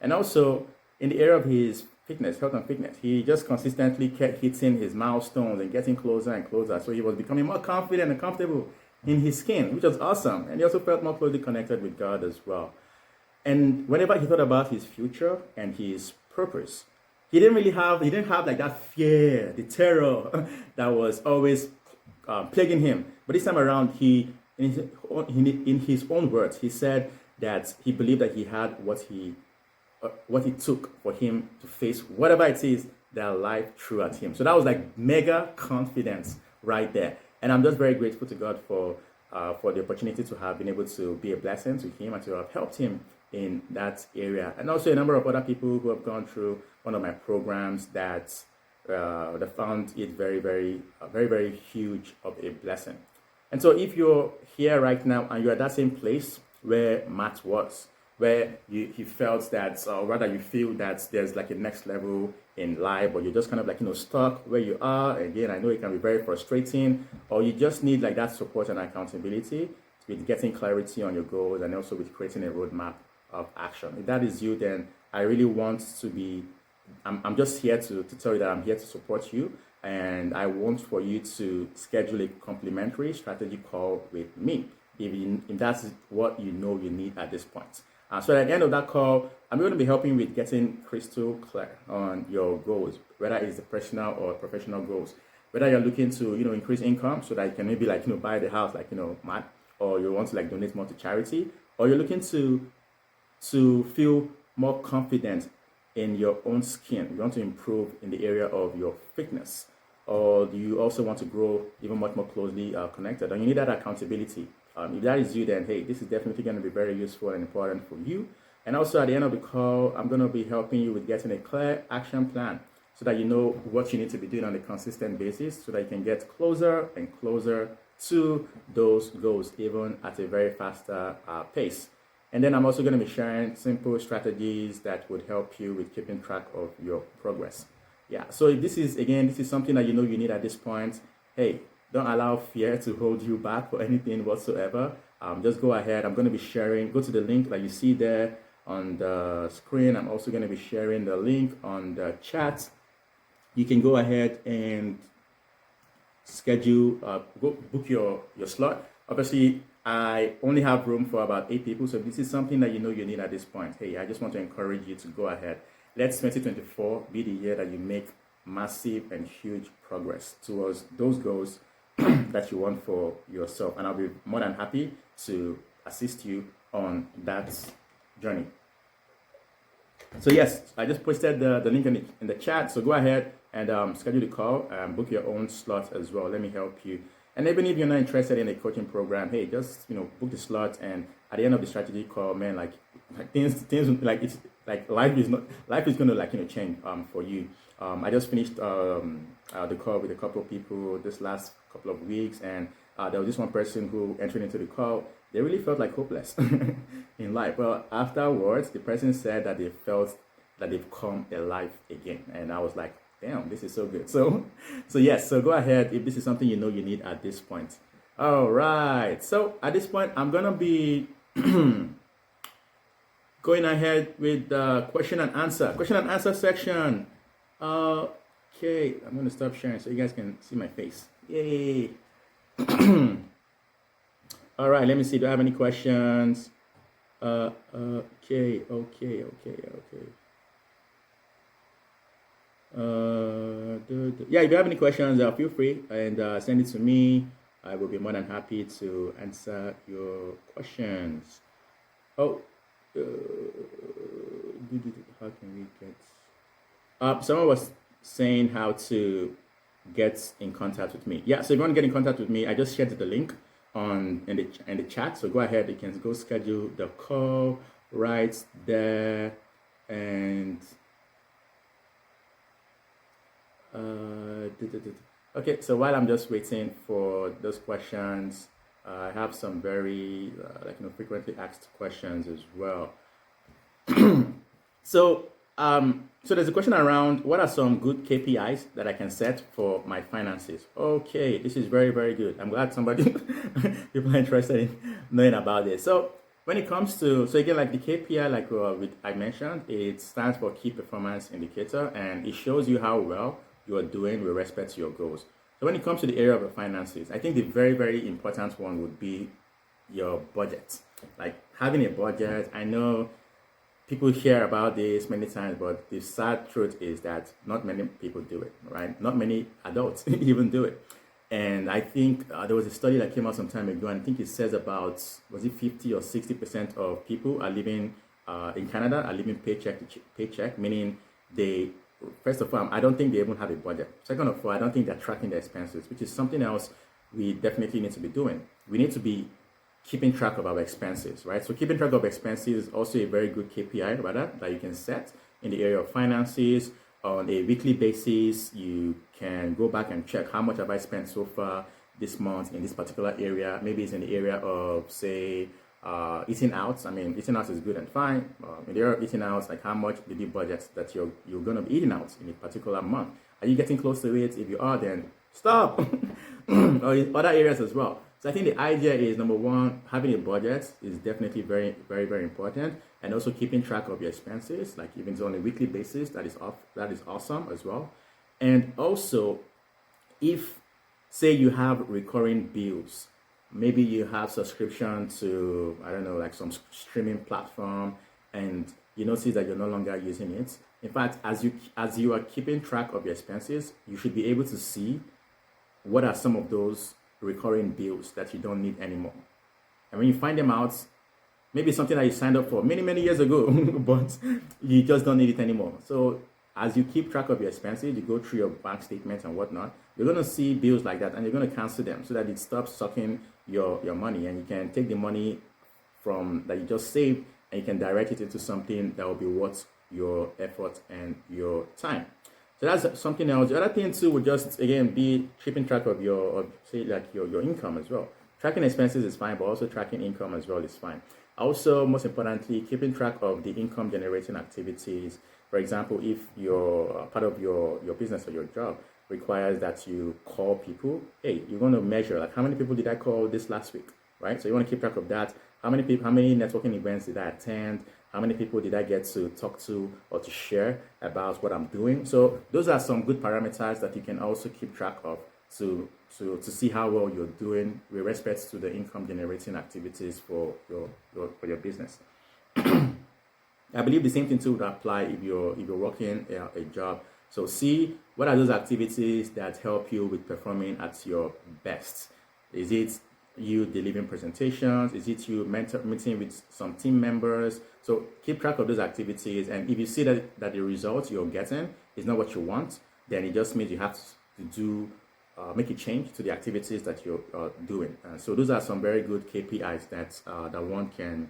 And also, in the area of his fitness, health and fitness, he just consistently kept hitting his milestones and getting closer and closer. So he was becoming more confident and comfortable in his skin, which was awesome. And he also felt more closely connected with God as well. And whenever he thought about his future and his purpose, he didn't have like that fear, the terror that was always plaguing him. But this time around, in his own words, he said that he believed that he had what it took for him to face whatever it is that life threw at him. So that was like mega confidence right there. And I'm just very grateful to God for the opportunity to have been able to be a blessing to him and to have helped him in that area. And also a number of other people who have gone through one of my programs that found it very, very, very, very huge of a blessing. And so if you're here right now and you're at that same place where Matt was, where he felt that, or rather you feel that there's like a next level in life, or you're just kind of like, stuck where you are. Again, I know it can be very frustrating, or you just need like that support and accountability with getting clarity on your goals and also with creating a roadmap of action. If that is you, then I really want to be, I'm just here to tell you that I'm here to support you. And I want for you to schedule a complimentary strategy call with me, if that's what you need at this point. So at the end of that call, I'm going to be helping with getting crystal clear on your goals, whether it's the personal or professional goals. Whether you're looking to, increase income so that you can maybe buy the house Matt, or you want to donate more to charity, or you're looking to feel more confident in your own skin. You want to improve in the area of your fitness, or do you also want to grow even much more closely connected, and you need that accountability. If that is you, then hey, this is definitely going to be very useful and important for you. And also at the end of the call, I'm going to be helping you with getting a clear action plan so that you know what you need to be doing on a consistent basis so that you can get closer and closer to those goals, even at a very faster pace. And then I'm also going to be sharing simple strategies that would help you with keeping track of your progress. Yeah, so if this is something that you need at this point, hey, don't allow fear to hold you back for anything whatsoever. Just go ahead. I'm going to be sharing, go to the link that you see there on the screen. I'm also going to be sharing the link on the chat. You can go ahead and schedule, go book your slot. Obviously, I only have room for about 8 people. So if this is something that you need at this point, hey, I just want to encourage you to go ahead. Let 2024 be the year that you make massive and huge progress towards those goals that you want for yourself, and I'll be more than happy to assist you on that journey. So yes, I just posted the link in the chat. So go ahead and schedule the call, book your own slot as well. Let me help you. And even if you're not interested in a coaching program, hey, just book the slot. And at the end of the strategy call, man, like things like it's like life is going to change for you. I just finished the call with a couple of people this last couple of weeks, and there was this one person who entered into the call. They really felt like hopeless in life. Well, afterwards, the person said that they felt that they've come alive again, and I was like, damn, this is so good. So yes, so go ahead if this is something you need at this point. All right, so at this point, I'm gonna be going ahead with the question and answer section. Okay, I'm gonna stop sharing so you guys can see my face. Yay. All right, let me see. Do I have any questions? Okay. Yeah, if you have any questions, feel free and send it to me. I will be more than happy to answer your questions. Oh, how can we get? Someone was saying how to get in contact with me. Yeah, so if you want to get in contact with me, I just shared the link in the chat. So go ahead, you can go schedule the call right there. And okay, so while I'm just waiting for those questions, I have some very frequently asked questions as well. So there's a question around what are some good KPIs that I can set for my finances. Okay, this is very, very good. I'm glad somebody people are interested in knowing about this. So when it comes to, so again, like the KPI, I mentioned, it stands for Key Performance Indicator, and it shows you how well you are doing with respect to your goals. So when it comes to the area of your finances, I think the very, very important one would be your budget. Like having a budget. I know people hear about this many times, but the sad truth is that not many people do it, right? Not many adults even do it. And I think there was a study that came out some time ago, and I think it says about, was it 50 or 60% of people are living in Canada are living paycheck to paycheck, meaning they, first of all, I don't think they even have a budget. Second of all, I don't think they're tracking their expenses, which is something else we definitely need to be doing. We need to be keeping track of our expenses, right? So keeping track of expenses is also a very good KPI, rather, that you can set in the area of finances. On a weekly basis, you can go back and check how much have I spent so far this month in this particular area. Maybe it's in the area of, say, eating out. I mean, eating out is good and fine. In the area of eating out, like how much did you budget that you're going to be eating out in a particular month? Are you getting close to it? If you are, then stop. Or in other areas as well. So I think the idea is, number one, having a budget is definitely very, very, very important, and also keeping track of your expenses, like even on a weekly basis. That is awesome as well. And also, if say you have recurring bills, maybe you have subscription to, I don't know, like some streaming platform, and you notice that you're no longer using it. In fact, as you are keeping track of your expenses, you should be able to see what are some of those recurring bills that you don't need anymore. And when you find them out, maybe it's something that you signed up for many, many years ago, but you just don't need it anymore. So as you keep track of your expenses, you go through your bank statements and whatnot, you're going to see bills like that, and you're going to cancel them so that it stops sucking your money, and you can take the money from that you just saved and you can direct it into something that will be worth your effort and your time. So that's something else. The other thing too would just, again, be keeping track of your income as well. Tracking expenses is fine, but also tracking income as well is fine. Also, most importantly, keeping track of the income generating activities. For example, if your part of your business or your job requires that you call people, hey, you're going to measure, like, how many people did I call this last week, right? So you want to keep track of that. How many networking events did I attend? How many people did I get to talk to or to share about what I'm doing? So those are some good parameters that you can also keep track of to see how well you're doing with respect to the income generating activities for your business. I believe the same thing too would apply if you're working a job. So see what are those activities that help you with performing at your best? Is it you delivering presentations? Is it you meeting with some team members? So keep track of those activities. And if you see that the results you're getting is not what you want, then it just means you have to do make a change to the activities that you're doing. So those are some very good KPIs that one can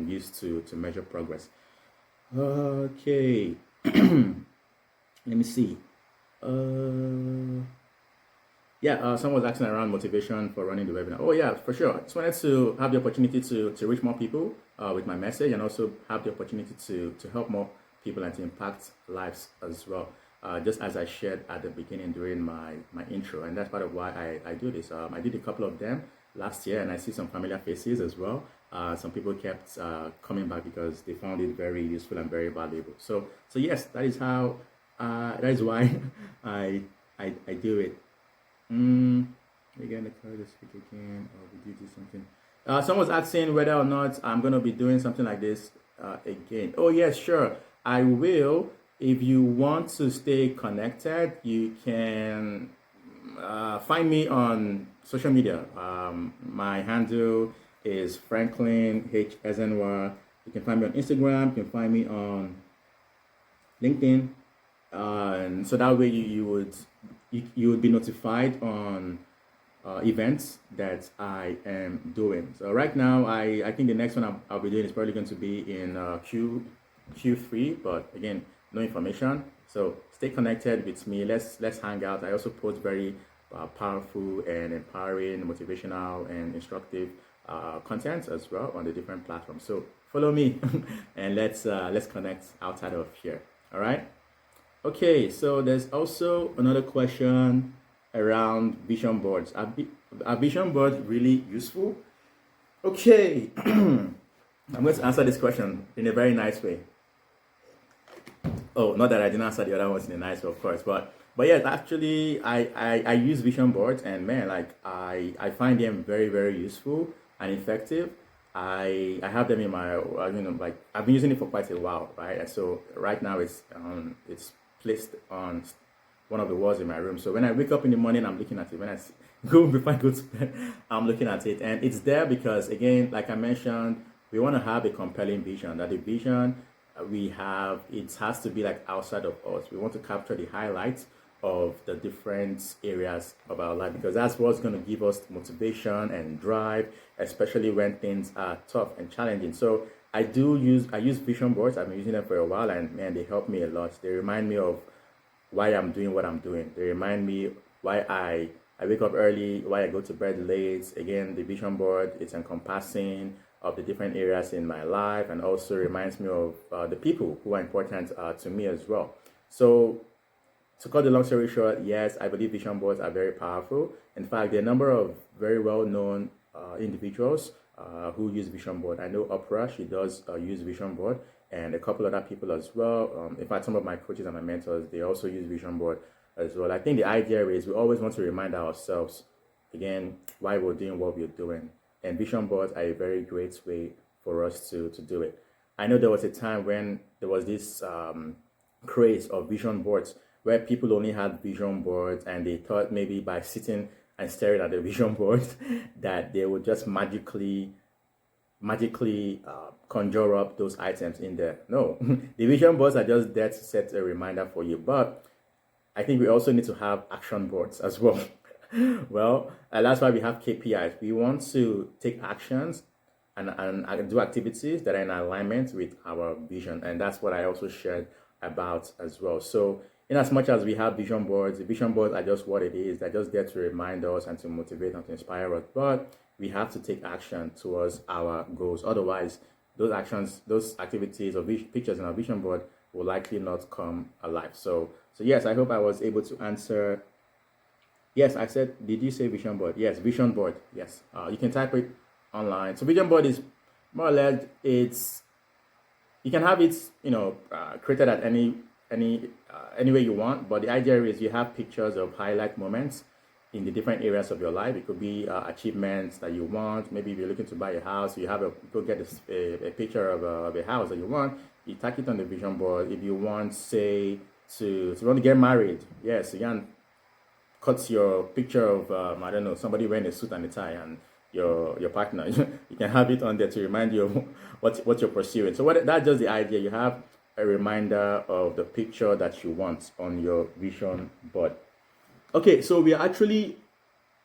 use to measure progress. Okay, let me see. Someone was asking around motivation for running the webinar. Oh yeah, for sure. I just wanted to have the opportunity to reach more people with my message, and also have the opportunity to help more people and to impact lives as well. Just as I shared at the beginning during my intro, and that's part of why I do this. I did a couple of them last year, and I see some familiar faces as well. Some people kept coming back because they found it very useful and very valuable. So yes, that is how that is why I do it. Again, the card is speak again, or we did do something. Someone's asking whether or not I'm gonna be doing something like this again. Oh yes, sure, I will. If you want to stay connected, you can find me on social media. My handle is Franklin H. Ezenwa. You can find me on Instagram. You can find me on LinkedIn. And so that way you would be notified on events that I am doing. So right now, I think the next one I'll be doing is probably going to be in Q3, but again, no information. So stay connected with me. Let's hang out. I also post very powerful and empowering, motivational and instructive content as well on the different platforms. So follow me and let's connect outside of here. All right. Okay. So there's also another question around vision boards. Are vision boards really useful? Okay. I'm going to answer this question in a very nice way. Oh, not that I didn't answer the other ones in a nice way, of course, but yes, actually, I use vision boards, and man, like I find them very, very useful and effective. I have them in my like I've been using it for quite a while, right? And so right now it's placed on one of the walls in my room. So when I wake up in the morning, I'm looking at it. When I before I go to bed, I'm looking at it, and it's there because, again, like I mentioned, we want to have a compelling vision. That the vision we have, it has to be like outside of us. We want to capture the highlights of the different areas of our life, because that's what's going to give us motivation and drive, especially when things are tough and challenging. So I use vision boards. I've been using them for a while, and man, they help me a lot. They remind me of why I'm doing what I'm doing. They remind me why I wake up early, why I go to bed late. Again, the vision board, it's encompassing of the different areas in my life, and also reminds me of the people who are important to me as well. So to cut the long story short, yes, I believe vision boards are very powerful. In fact, there are a number of very well-known individuals who use vision board. I know Oprah, she does use vision board, and a couple other people as well. In fact, some of my coaches and my mentors, they also use vision board as well. I think the idea is we always want to remind ourselves, again, why we're doing what we're doing. And vision boards are a very great way for us to do it. I know there was a time when there was this craze of vision boards where people only had vision boards, and they thought maybe by sitting and staring at the vision boards that they would just magically conjure up those items in there. No, the vision boards are just there to set a reminder for you. But I think we also need to have action boards as well. Well, that's why we have KPIs. We want to take actions and do activities that are in alignment with our vision. And that's what I also shared about as well. So in as much as we have vision boards, the vision boards are just what it is. They're just there to remind us and to motivate and to inspire us. But we have to take action towards our goals. Otherwise, those actions, those activities or pictures in our vision board will likely not come alive. So yes, I hope I was able to answer. Yes, I said, did you say vision board? Yes, vision board. Yes, you can type it online. So vision board is more or less, you can have it, created at any way you want. But the idea is you have pictures of highlight moments in the different areas of your life. It could be achievements that you want. Maybe if you're looking to buy a house, you go get a picture of a house that you want. You tack it on the vision board. If you want, say, to want to get married. Yes, you can cut your picture of I don't know, somebody wearing a suit and a tie and your partner. You can have it on there to remind you of what you're pursuing. So that's just the idea. You have a reminder of the picture that you want on your vision board. Okay, so we are actually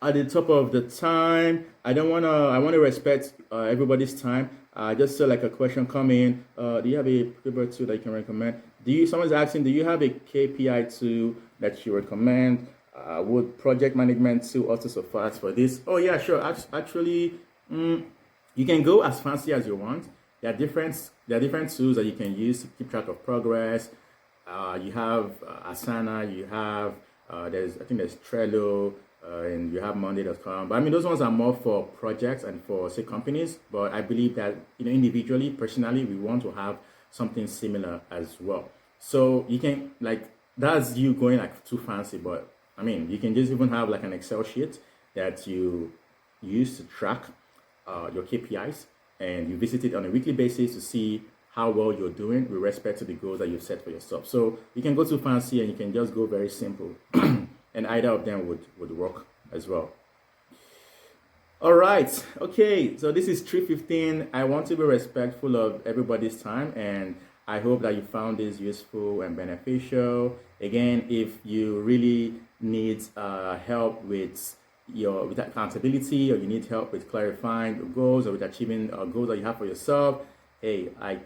at the top of the time. I want to respect everybody's time. I just saw like a question come in. Do you have a paper tool that you can recommend? Someone's asking, do you have a KPI tool that you recommend? Would project management tool also suffice for this? Oh yeah, sure. Actually, you can go as fancy as you want. There are different tools that you can use to keep track of progress. You have Asana. You have I think there's Trello. And you have Monday.com. But I mean, those ones are more for projects and for, say, companies. But I believe that, individually, personally, we want to have something similar as well. So you can, like, that's you going like too fancy. But I mean, you can just even have like an Excel sheet that you use to track your KPIs, and you visit it on a weekly basis to see how well you're doing with respect to the goals that you've set for yourself. So you can go too fancy, and you can just go very simple. And either of them would work as well. All right. Okay. So this is 3:15. I want to be respectful of everybody's time, and I hope that you found this useful and beneficial. Again, if you really need help with with accountability, or you need help with clarifying your goals or with achieving goals that you have for yourself, hey, I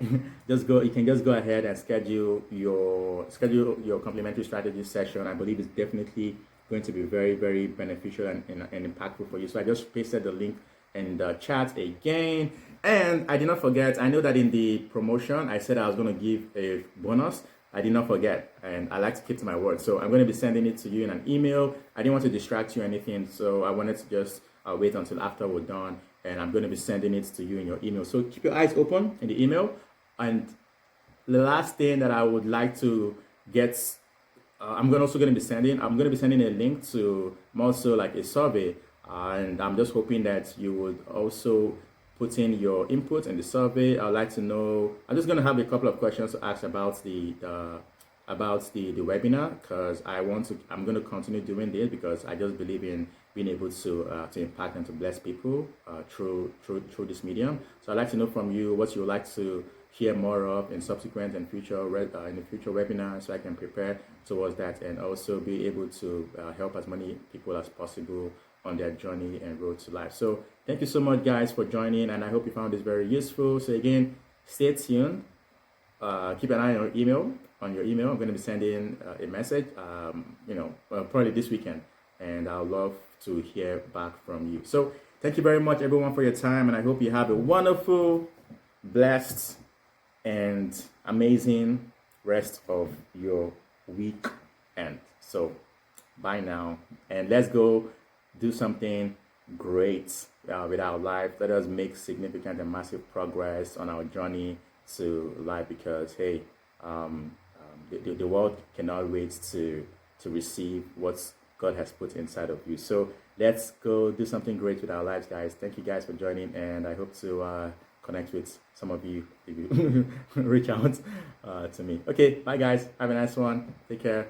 you can just go ahead and schedule your complementary strategy session. I believe it's definitely going to be very, very beneficial and impactful for you. So I just pasted the link in the chat again. And I did not forget, I know that in the promotion, I said I was going to give a bonus. I did not forget, and I like to keep to my word. So I'm going to be sending it to you in an email. I didn't want to distract you or anything, so I wanted to just wait until after we're done, and I'm going to be sending it to you in your email. So keep your eyes open in the email. And the last thing that I would like to get, I'm going to be sending a link to also like a survey, and I'm just hoping that you would also put in your input in the survey. I'd like to know, I'm just going to have a couple of questions to ask about the webinar, because I'm going to continue doing this because I just believe in being able to impact and to bless people through this medium. So I'd like to know from you what you would like to hear more of in subsequent and future webinars, so I can prepare towards that and also be able to help as many people as possible on their journey and road to life. So thank you so much, guys, for joining, and I hope you found this very useful. So again, stay tuned. Keep an eye on your email. I'm going to be sending a message, probably this weekend, and I'd love to hear back from you. So thank you very much, everyone, for your time, and I hope you have a wonderful, blessed, and amazing rest of your weekend. So bye now, and let's go do something great with our life. Let us make significant and massive progress on our journey to life, because hey, the world cannot wait to receive what God has put inside of you. So let's go do something great with our lives, guys. Thank you guys for joining, and I hope to connect with some of you if you reach out to me. Okay, bye guys, have a nice one, take care.